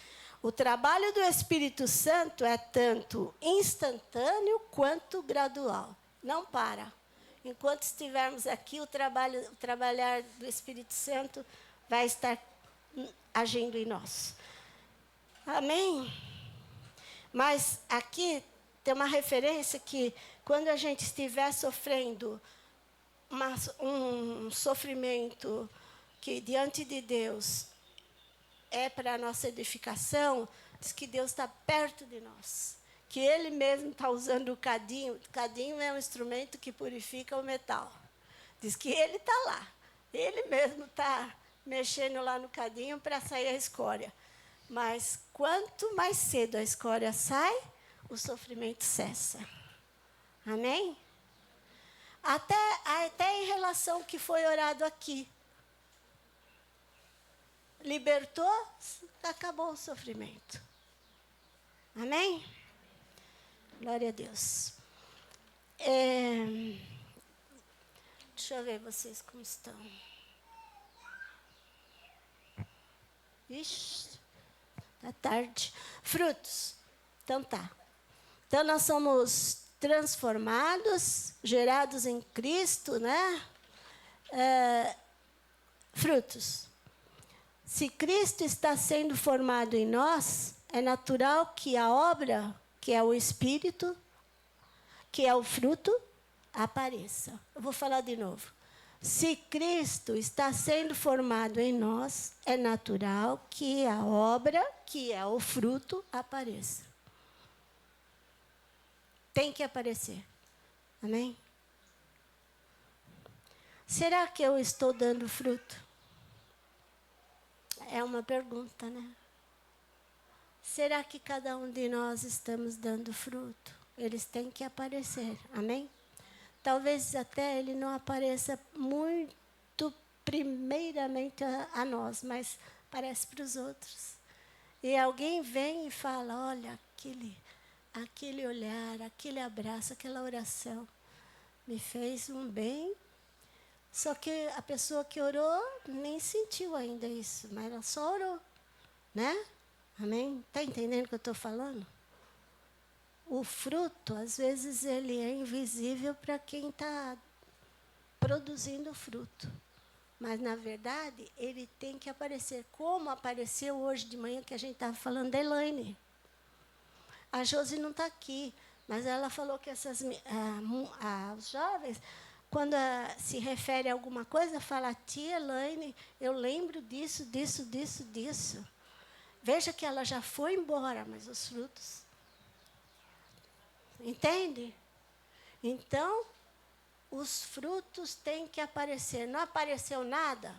O trabalho do Espírito Santo é tanto instantâneo quanto gradual. Não para. Enquanto estivermos aqui, o trabalhar do Espírito Santo vai estar agindo em nós. Amém? Mas aqui tem uma referência que, quando a gente estiver sofrendo um sofrimento que, diante de Deus, é para a nossa edificação, diz que Deus está perto de nós. Que Ele mesmo está usando o cadinho. O cadinho é um instrumento que purifica o metal. Diz que Ele está lá. Ele mesmo está mexendo lá no cadinho para sair a escória. Mas quanto mais cedo a escória sai, o sofrimento cessa. Amém? Até em relação ao que foi orado aqui. Libertou, acabou o sofrimento. Amém? Glória a Deus. Deixa eu ver vocês como estão. Ixi, tá tarde. Frutos. Então tá. Então nós somos transformados, gerados em Cristo, né? Frutos. Se Cristo está sendo formado em nós, é natural que a obra, que é o Espírito, que é o fruto, apareça. Eu vou falar de novo. Se Cristo está sendo formado em nós, é natural que a obra, que é o fruto, apareça. Tem que aparecer. Amém? Será que eu estou dando fruto? É uma pergunta, né? Será que cada um de nós estamos dando fruto? Eles têm que aparecer, amém? Talvez até ele não apareça muito primeiramente a nós, mas aparece para os outros. E alguém vem e fala, olha, aquele olhar, aquele abraço, aquela oração me fez um bem. Só que a pessoa que orou nem sentiu ainda isso, mas ela só orou, né? Amém? Está entendendo o que eu estou falando? O fruto, às vezes, ele é invisível para quem está produzindo o fruto. Mas, na verdade, ele tem que aparecer. Como apareceu hoje de manhã, que a gente estava falando da Elaine. A Josi não está aqui, mas ela falou que os jovens, quando se refere a alguma coisa, fala, tia Elaine, eu lembro disso, disso, disso, disso. Veja que ela já foi embora, mas os frutos... Entende? Então, os frutos têm que aparecer. Não apareceu nada?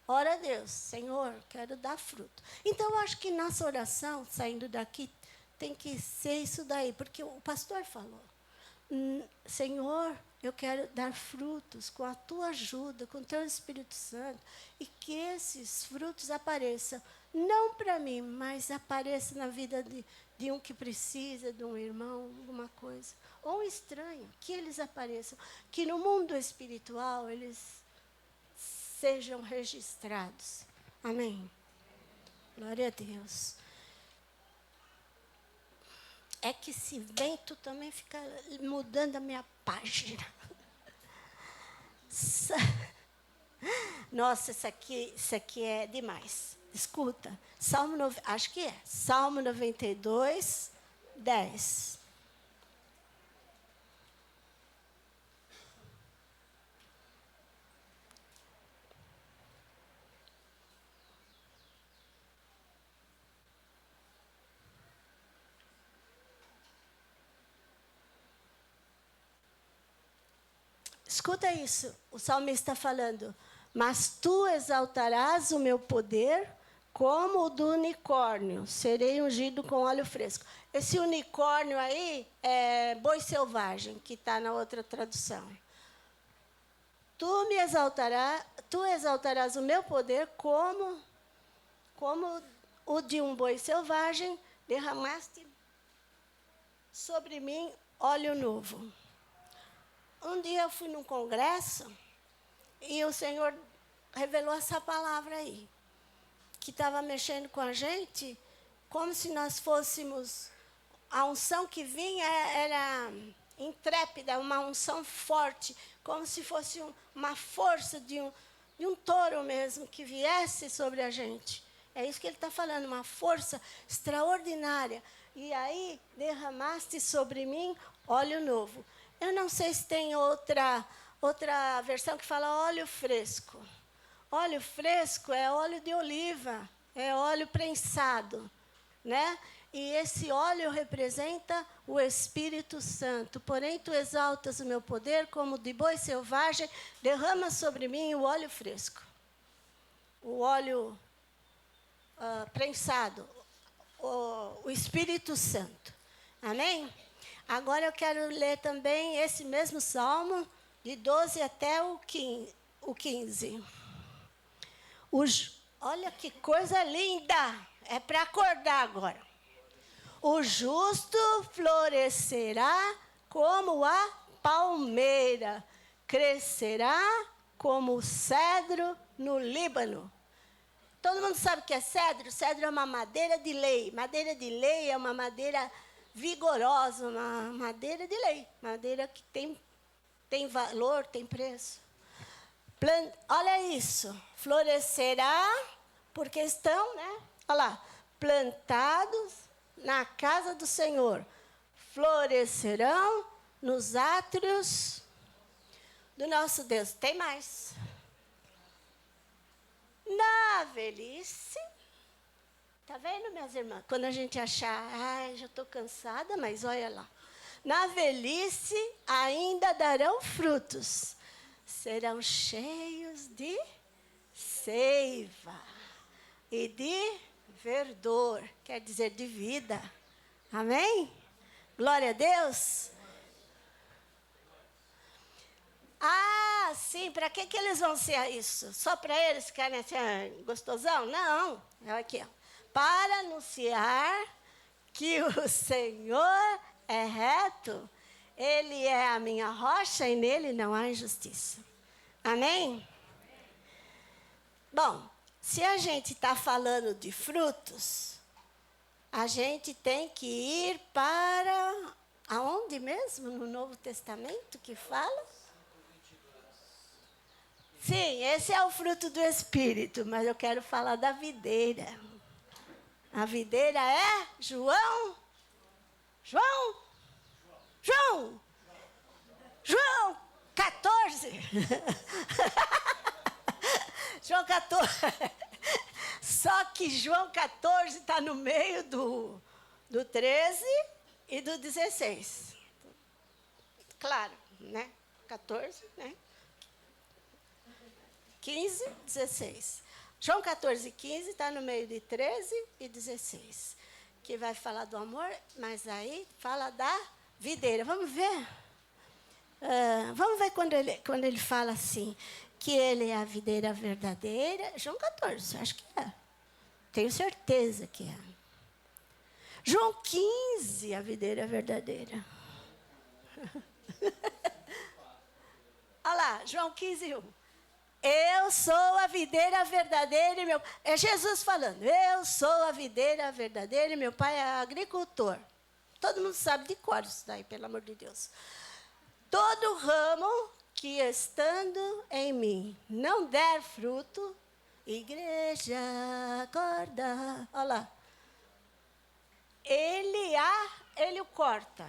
Ora a Deus, Senhor, quero dar fruto. Então, eu acho que nossa oração, saindo daqui, tem que ser isso daí. Porque o pastor falou, Senhor, eu quero dar frutos com a tua ajuda, com o teu Espírito Santo, e que esses frutos apareçam, não para mim, mas apareçam na vida de um que precisa, de um irmão, alguma coisa, ou um estranho, que eles apareçam, que no mundo espiritual eles sejam registrados. Amém? Glória a Deus. É que esse vento também fica mudando a minha página. Nossa, isso aqui é demais. Escuta, acho que é, Salmo 92, 10. Escuta isso, o salmista está falando. Mas tu exaltarás o meu poder como o do unicórnio. Serei ungido com óleo fresco. Esse unicórnio aí é boi selvagem, que está na outra tradução. Tu exaltarás o meu poder como o de um boi selvagem, derramaste sobre mim óleo novo. Um dia eu fui num congresso e o Senhor revelou essa palavra aí, que estava mexendo com a gente, como se nós fôssemos... A unção que vinha era intrépida, uma unção forte, como se fosse uma força de um touro mesmo, que viesse sobre a gente. É isso que ele está falando, uma força extraordinária. E aí, derramaste sobre mim óleo novo. Eu não sei se tem outra versão que fala óleo fresco. Óleo fresco é óleo de oliva, é óleo prensado, né? E esse óleo representa o Espírito Santo. Porém, tu exaltas o meu poder como de boi selvagem, derrama sobre mim o óleo fresco. O óleo prensado, o Espírito Santo. Amém? Agora eu quero ler também esse mesmo Salmo, de 12 até o 15. Olha que coisa linda! É para acordar agora. O justo florescerá como a palmeira, crescerá como o cedro no Líbano. Todo mundo sabe o que é cedro? Cedro é uma madeira de lei. Madeira de lei é uma madeira vigorosa, uma madeira de lei. Madeira que tem valor, tem preço. Olha isso. Florescerá, porque estão, né? Olha lá. Plantados na casa do Senhor. Florescerão nos átrios do nosso Deus. Tem mais. Na velhice, tá vendo, minhas irmãs? Quando a gente achar, já estou cansada, mas olha lá. Na velhice ainda darão frutos, serão cheios de seiva e de verdor, quer dizer, de vida. Amém? Glória a Deus. Sim, para que eles vão ser isso? Só para eles que querem ser gostosão? Não. Aqui, ó. Para anunciar que o Senhor é reto, Ele é a minha rocha e nele não há injustiça. Amém? Bom, se a gente está falando de frutos, a gente tem que ir para aonde mesmo no Novo Testamento que fala? Sim, esse é o fruto do Espírito, mas eu quero falar da videira. A videira é João 14. João 14. Só que João 14 está no meio do 13 e do 16. Claro, né? 14, né? 15, 16. João 14, 15 está no meio de 13 e 16. Que vai falar do amor, mas aí fala da videira. Vamos ver? Vamos ver quando ele fala assim, que ele é a videira verdadeira. João 14, acho que é. Tenho certeza que é. João 15, a videira verdadeira. Olha lá, João 15, 1. Eu sou a videira verdadeira e meu... É Jesus falando. Eu sou a videira verdadeira e meu pai é agricultor. Todo mundo sabe de cor isso daí, pelo amor de Deus. Todo ramo que estando em mim não der fruto, igreja, acorda. Olha lá. Ele o corta.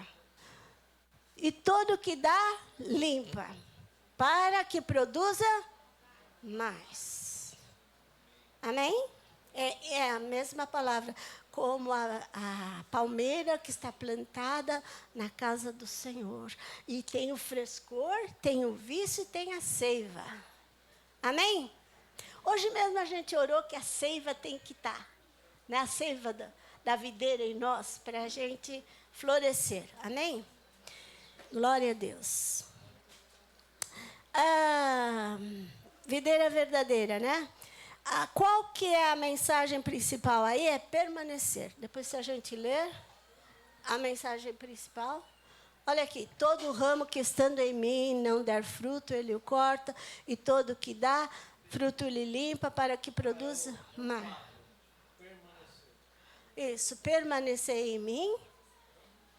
E todo que dá, limpa. Para que produza mais. Amém? É a mesma palavra. Como a palmeira que está plantada na casa do Senhor. E tem o frescor, tem o vício e tem a seiva. Amém? Hoje mesmo a gente orou que a seiva tem que estar. Né? A seiva da videira em nós, para a gente florescer. Amém? Glória a Deus. Videira verdadeira, né? Qual que é a mensagem principal aí? É permanecer. Depois, se a gente ler a mensagem principal. Olha aqui. Todo ramo que estando em mim não der fruto, ele o corta. E todo que dá fruto, ele limpa para que produza mais. Isso. Permanecer em mim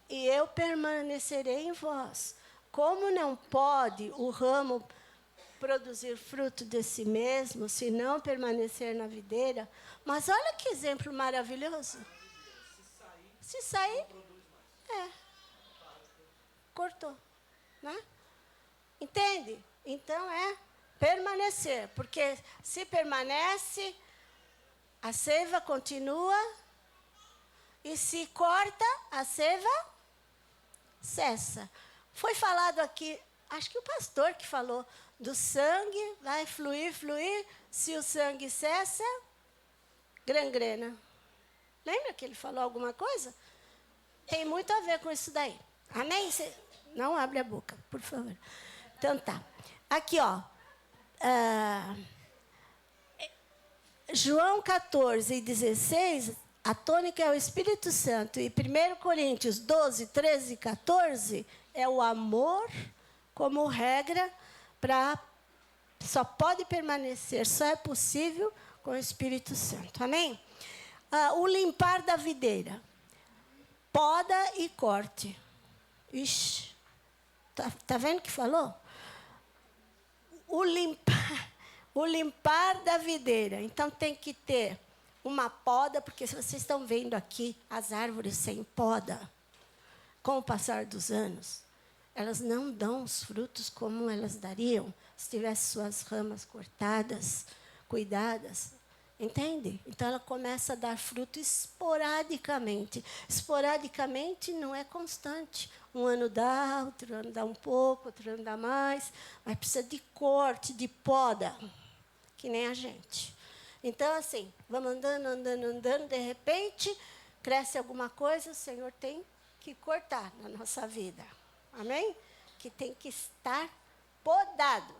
e eu permanecerei em vós. Como não pode o ramo produzir fruto de si mesmo, se não permanecer na videira? Mas olha que exemplo maravilhoso. Se sair, cortou. Né? Entende? Então é permanecer, porque se permanece, a seiva continua, e se corta, a seiva cessa. Foi falado aqui, acho que o pastor que falou, do sangue vai fluir, se o sangue cessa, gangrena. Lembra que ele falou alguma coisa? Tem muito a ver com isso daí. Amém? Não abre a boca, por favor. Então tá. Aqui, ó. João 14 e 16, a tônica é o Espírito Santo. E 1 Coríntios 12, 13 e 14 é o amor como regra para... Só pode permanecer, só é possível com o Espírito Santo. Amém? O limpar da videira. Poda e corte. Ixi. Tá vendo que falou? O limpar da videira. Então, tem que ter uma poda, porque se vocês estão vendo aqui as árvores sem poda, com o passar dos anos, elas não dão os frutos como elas dariam se tivessem suas ramas cortadas, cuidadas. Entende? Então, ela começa a dar fruto esporadicamente. Esporadicamente não é constante. Um ano dá, outro ano dá um pouco, outro ano dá mais. Mas precisa de corte, de poda, que nem a gente. Então, assim, vamos andando, de repente, cresce alguma coisa, o Senhor tem que cortar na nossa vida. Amém? Que tem que estar podado.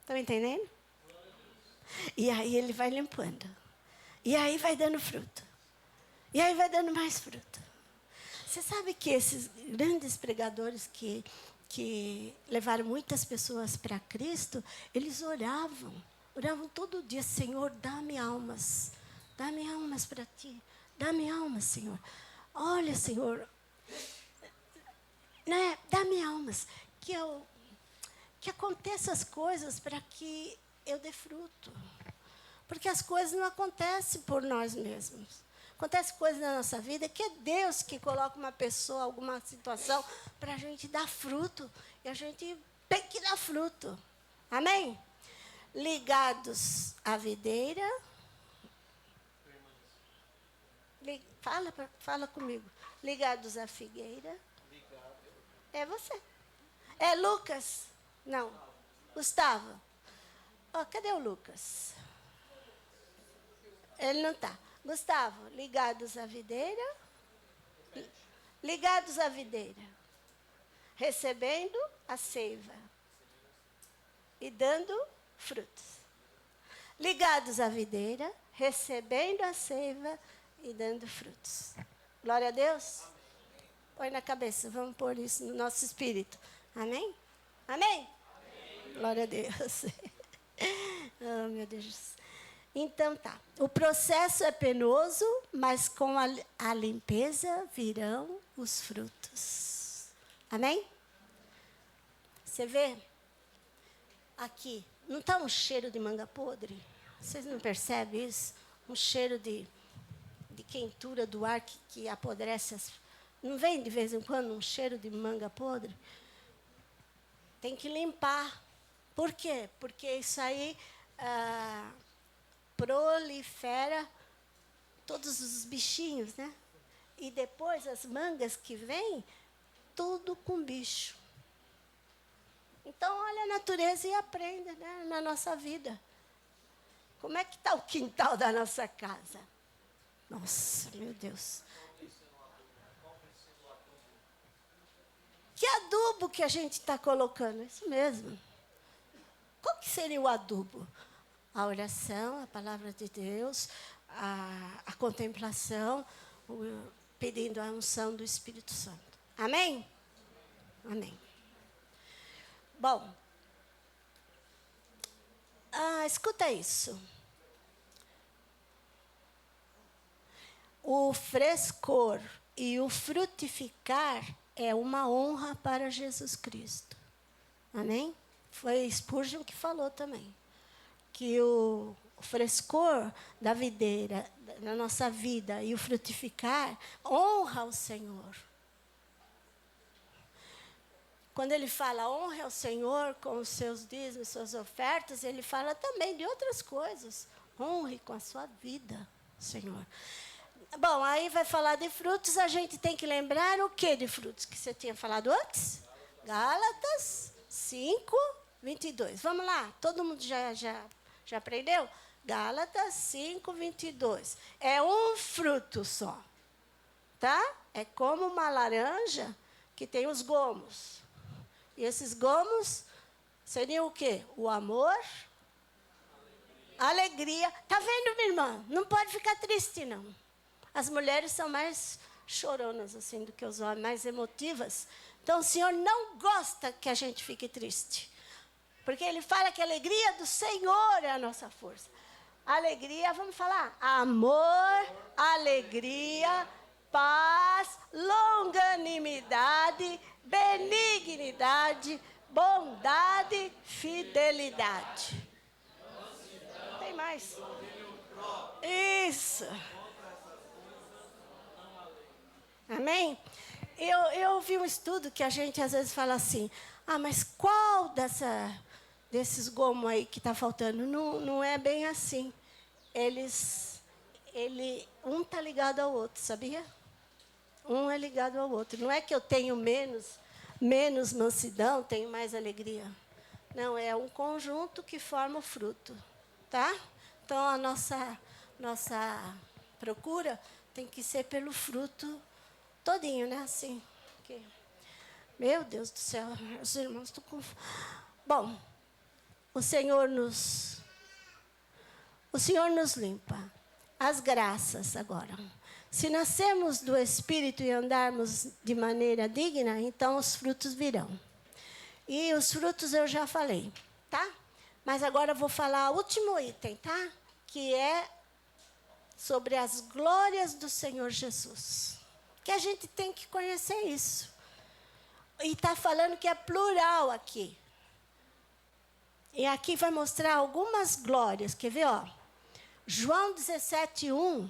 Estão entendendo? E aí ele vai limpando. E aí vai dando fruto. E aí vai dando mais fruto. Você sabe que esses grandes pregadores que levaram muitas pessoas para Cristo, eles oravam todo dia: Senhor, dá-me almas para ti, dá-me almas, Senhor. Olha, Senhor, né? Dá-me almas, que aconteçam as coisas para que eu dê fruto. Porque as coisas não acontecem por nós mesmos. Acontece coisas na nossa vida que é Deus que coloca uma pessoa, alguma situação, para a gente dar fruto. E a gente tem que dar fruto. Amém? Ligados à videira. Fala comigo. Ligados à figueira. É você. É Lucas? Não. Gustavo. Oh, cadê o Lucas? Ele não está. Gustavo, ligados à videira. Ligados à videira. Recebendo a seiva. E dando frutos. Ligados à videira, recebendo a seiva e dando frutos. Glória a Deus. Põe na cabeça, vamos pôr isso no nosso espírito. Amém? Amém? Amém. Glória a Deus. Oh, meu Deus. Então tá. O processo é penoso, mas com a limpeza virão os frutos. Amém? Você vê? Aqui, não está um cheiro de manga podre? Vocês não percebem isso? Um cheiro de quentura do ar que apodrece as... Não vem de vez em quando um cheiro de manga podre? Tem que limpar. Por quê? Porque isso aí prolifera todos os bichinhos, né? E depois as mangas que vêm, tudo com bicho. Então, olha a natureza e aprenda, né, na nossa vida. Como é que está o quintal da nossa casa? Nossa, meu Deus. Que adubo que a gente está colocando? Isso mesmo. Qual que seria o adubo? A oração, a palavra de Deus, a contemplação, pedindo a unção do Espírito Santo. Amém? Amém. Bom, escuta isso. O frescor e o frutificar é uma honra para Jesus Cristo. Amém? Foi Spurgeon que falou também. Que o frescor da videira, na nossa vida, e o frutificar, honra ao Senhor. Quando ele fala honra ao Senhor com os seus dízimos, suas ofertas, ele fala também de outras coisas. Honre com a sua vida, Senhor. Bom, aí vai falar de frutos, a gente tem que lembrar o que de frutos que você tinha falado antes? Gálatas 5, 22. Vamos lá, todo mundo já aprendeu? Gálatas 5, 22. É um fruto só, tá? É como uma laranja que tem os gomos. E esses gomos seriam o quê? O amor, alegria. Tá vendo, minha irmã? Não pode ficar triste, não. As mulheres são mais choronas assim do que os homens, mais emotivas. Então, o Senhor não gosta que a gente fique triste. Porque Ele fala que a alegria do Senhor é a nossa força. Alegria, vamos falar? Amor, alegria, paz, longanimidade, benignidade, bondade, fidelidade. Tem mais? Isso. Amém? Eu ouvi um estudo que a gente às vezes fala assim, mas qual desses gomos aí que está faltando? Não é bem assim. Um está ligado ao outro, sabia? Um é ligado ao outro. Não é que eu tenho menos mansidão, tenho mais alegria. Não, é um conjunto que forma o fruto. Tá? Então, a nossa procura tem que ser pelo fruto todinho, né? Assim. Que... Meu Deus do céu, meus irmãos, estou com... Bom, o Senhor nos limpa. As graças agora. Se nascemos do Espírito e andarmos de maneira digna, então os frutos virão. E os frutos eu já falei, tá? Mas agora eu vou falar o último item, tá? Que é sobre as glórias do Senhor Jesus. Que a gente tem que conhecer isso. E está falando que é plural aqui. E aqui vai mostrar algumas glórias. Quer ver, ó? João 17:1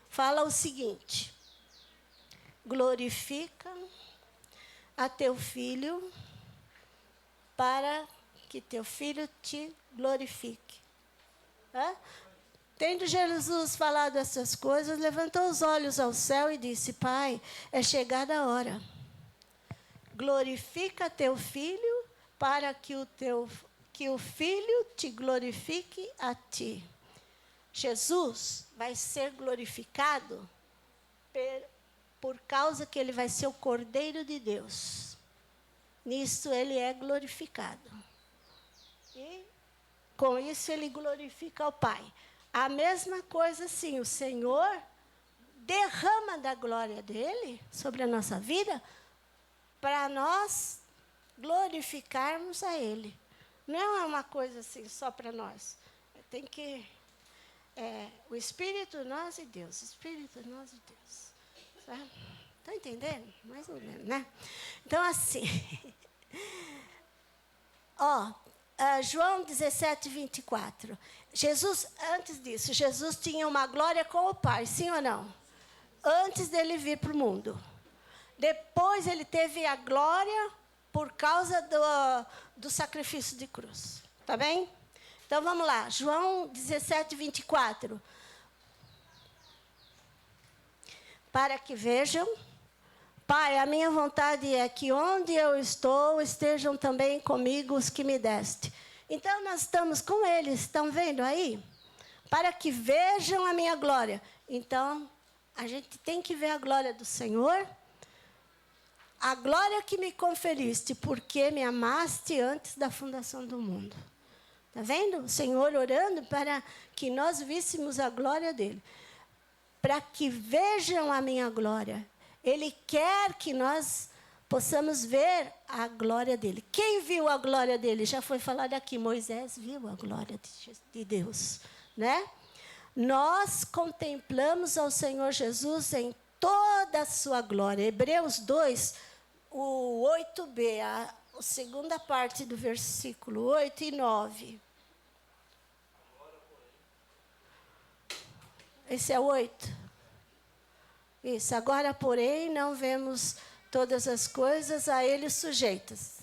fala o seguinte: glorifica a teu filho, para que teu filho te glorifique. Tendo Jesus falado essas coisas, levantou os olhos ao céu e disse: Pai, é chegada a hora. Glorifica teu filho, para que o filho te glorifique a ti. Jesus vai ser glorificado por causa que ele vai ser o Cordeiro de Deus. Nisso ele é glorificado. E com isso ele glorifica o Pai. A mesma coisa, sim, o Senhor derrama da glória dele sobre a nossa vida para nós glorificarmos a ele. Não é uma coisa assim só para nós. Tem que... o Espírito, nós e Deus. Espírito, nós e Deus. Estão entendendo? Mais ou menos, né? Então, assim... João 17:24. Jesus, antes disso, Jesus tinha uma glória com o Pai, sim ou não? Antes dele vir para o mundo. Depois ele teve a glória por causa do sacrifício de cruz. Tá bem? Então vamos lá. João 17:24. Para que vejam. Pai, a minha vontade é que onde eu estou, estejam também comigo os que me deste. Então, nós estamos com eles, estão vendo aí? Para que vejam a minha glória. Então, a gente tem que ver a glória do Senhor. A glória que me conferiste, porque me amaste antes da fundação do mundo. Está vendo? O Senhor orando para que nós víssemos a glória dele. Para que vejam a minha glória. Ele quer que nós possamos ver a glória dele. Quem viu a glória dele? Já foi falado aqui, Moisés viu a glória de Deus, né? Nós contemplamos ao Senhor Jesus em toda a sua glória. Hebreus 2, o 8b, a segunda parte do versículo 8 e 9. Esse é o 8. Isso, agora, porém, não vemos todas as coisas a ele sujeitas.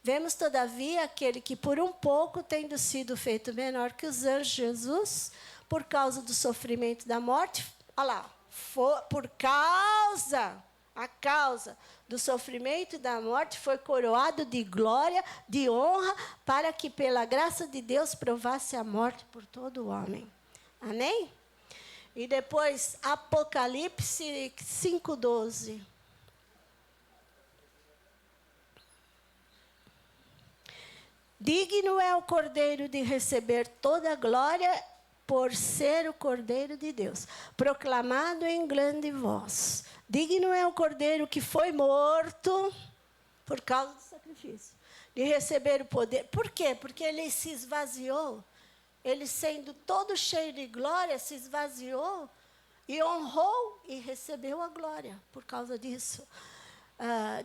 Vemos, todavia, aquele que por um pouco, tendo sido feito menor que os anjos, Jesus, por causa do sofrimento da morte, olha lá, a causa do sofrimento e da morte, foi coroado de glória, de honra, para que pela graça de Deus provasse a morte por todo o homem. Amém? E depois, Apocalipse 5:12. Digno é o Cordeiro de receber toda a glória, por ser o Cordeiro de Deus, proclamado em grande voz. Digno é o Cordeiro que foi morto por causa do sacrifício, de receber o poder. Por quê? Porque ele se esvaziou. Ele, sendo todo cheio de glória, se esvaziou e honrou e recebeu a glória por causa disso.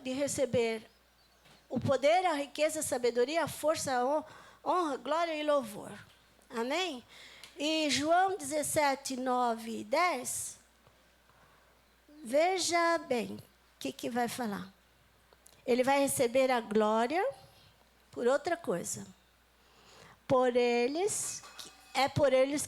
De receber o poder, a riqueza, a sabedoria, a força, a honra, glória e louvor. Amém? E João 17, 9 e 10, veja bem o que vai falar. Ele vai receber a glória por outra coisa. Por eles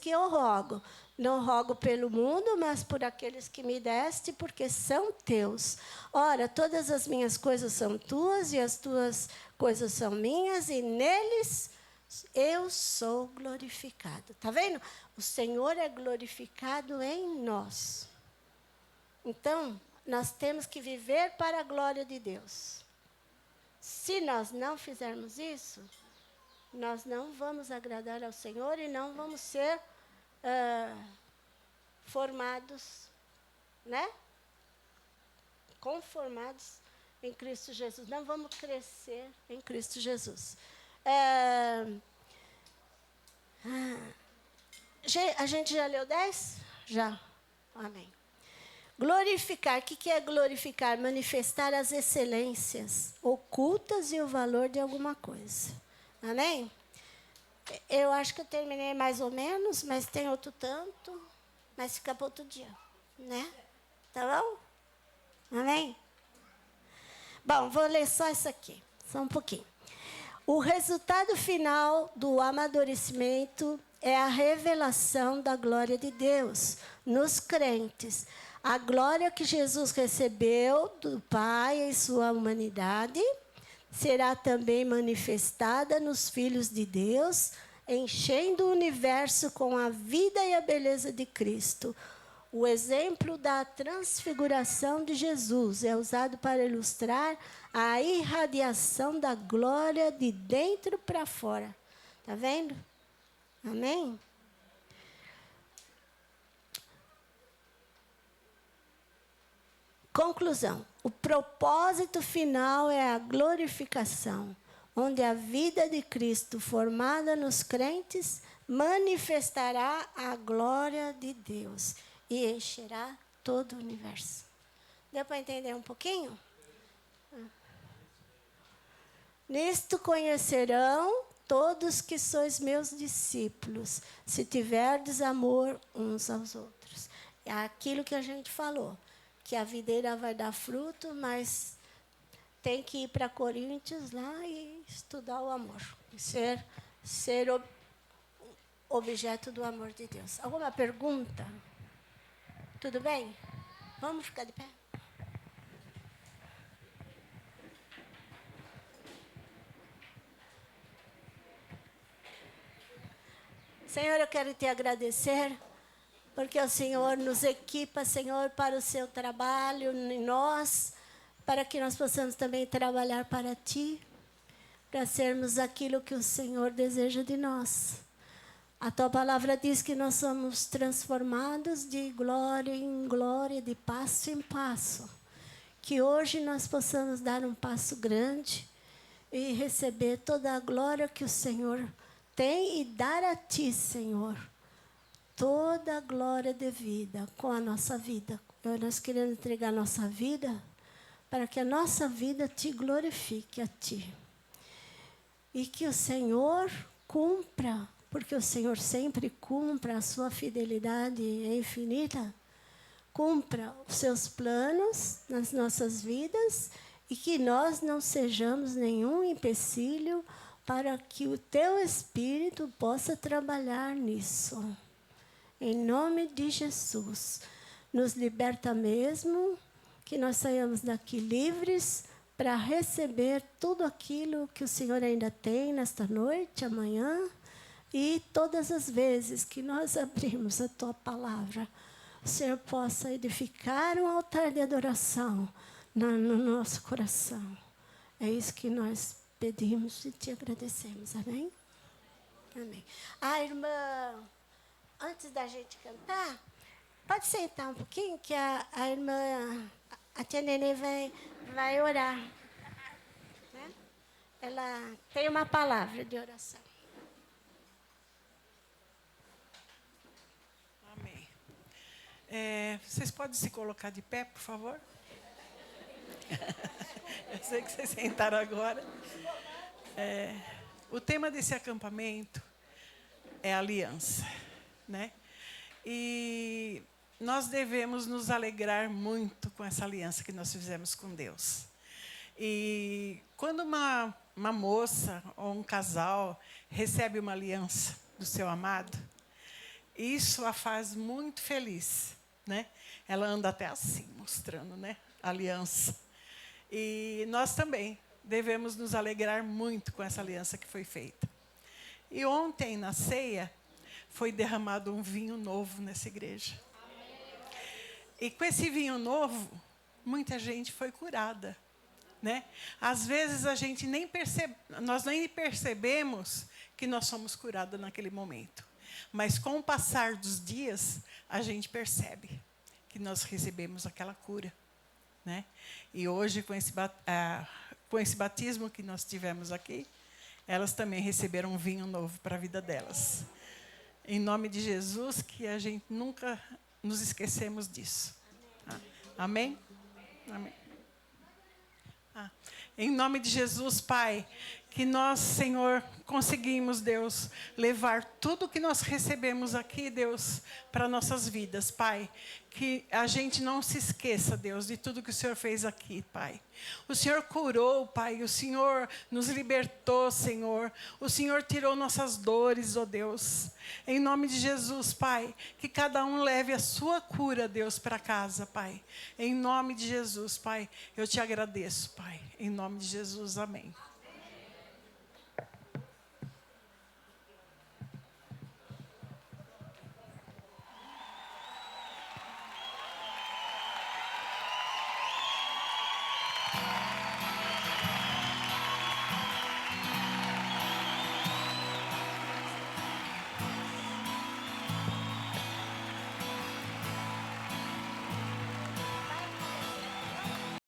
que eu rogo. Não rogo pelo mundo, mas por aqueles que me deste, porque são teus. Ora, todas as minhas coisas são tuas, e as tuas coisas são minhas, e neles eu sou glorificado. Está vendo? O Senhor é glorificado em nós. Então, nós temos que viver para a glória de Deus. Se nós não fizermos isso, nós não vamos agradar ao Senhor e não vamos ser formados, né? Conformados em Cristo Jesus. Não vamos crescer em Cristo Jesus. A gente já leu 10? Já. Amém. Glorificar. O que é glorificar? Manifestar as excelências ocultas e o valor de alguma coisa. Amém? Eu acho que eu terminei mais ou menos, mas tem outro tanto, mas fica para outro dia, né? Tá bom? Amém? Bom, vou ler só isso aqui, só um pouquinho. O resultado final do amadurecimento é a revelação da glória de Deus nos crentes. A glória que Jesus recebeu do Pai em sua humanidade será também manifestada nos filhos de Deus, enchendo o universo com a vida e a beleza de Cristo. O exemplo da transfiguração de Jesus é usado para ilustrar a irradiação da glória de dentro para fora. Está vendo? Amém? Conclusão. O propósito final é a glorificação, onde a vida de Cristo formada nos crentes manifestará a glória de Deus e encherá todo o universo. Deu para entender um pouquinho? Nisto conhecerão todos que sois meus discípulos, se tiverdes amor uns aos outros. É aquilo que a gente falou, que a videira vai dar fruto, mas tem que ir para Coríntios lá e estudar o amor. Ser objeto do amor de Deus. Alguma pergunta? Tudo bem? Vamos ficar de pé? Senhor, eu quero te agradecer, porque o Senhor nos equipa, Senhor, para o seu trabalho em nós, para que nós possamos também trabalhar para Ti, para sermos aquilo que o Senhor deseja de nós. A Tua palavra diz que nós somos transformados de glória em glória, de passo em passo. Que hoje nós possamos dar um passo grande e receber toda a glória que o Senhor tem e dar a Ti, Senhor, toda a glória devida com a nossa vida. Nós queremos entregar a nossa vida para que a nossa vida Te glorifique a Ti. E que o Senhor cumpra, porque o Senhor sempre cumpre, a sua fidelidade é infinita, cumpra os seus planos nas nossas vidas e que nós não sejamos nenhum empecilho para que o Teu Espírito possa trabalhar nisso. Em nome de Jesus, nos liberta mesmo, que nós saiamos daqui livres para receber tudo aquilo que o Senhor ainda tem nesta noite, amanhã, e todas as vezes que nós abrimos a Tua palavra, o Senhor possa edificar um altar de adoração no nosso coração. É isso que nós pedimos e Te agradecemos. Amém? Amém. Irmã, antes da gente cantar, pode sentar um pouquinho, que a irmã, a tia Nenê vai orar. Né? Ela tem uma palavra de oração.
Amém. Vocês podem se colocar de pé, por favor? Eu sei que vocês sentaram agora. O tema desse acampamento é aliança, né? E nós devemos nos alegrar muito com essa aliança que nós fizemos com Deus. E quando uma moça ou um casal recebe uma aliança do seu amado, isso a faz muito feliz, né? Ela anda até assim, mostrando, né, a aliança. E nós também devemos nos alegrar muito com essa aliança que foi feita. E ontem, na ceia, foi derramado um vinho novo nessa igreja. E com esse vinho novo, muita gente foi curada, né? Às vezes nós nem percebemos que nós somos curados naquele momento. Mas com o passar dos dias, a gente percebe que nós recebemos aquela cura, né? E hoje, com esse batismo que nós tivemos aqui, elas também receberam um vinho novo para a vida delas. Em nome de Jesus, que a gente nunca nos esquecemos disso. Amém? Amém. Em nome de Jesus, Pai, que nós, Senhor, conseguimos, Deus, levar tudo que nós recebemos aqui, Deus, para nossas vidas, Pai. Que a gente não se esqueça, Deus, de tudo que o Senhor fez aqui, Pai. O Senhor curou, Pai, o Senhor nos libertou, Senhor. O Senhor tirou nossas dores, ó Deus. Em nome de Jesus, Pai, que cada um leve a sua cura, Deus, para casa, Pai. Em nome de Jesus, Pai, eu te agradeço, Pai. Em nome de Jesus, amém.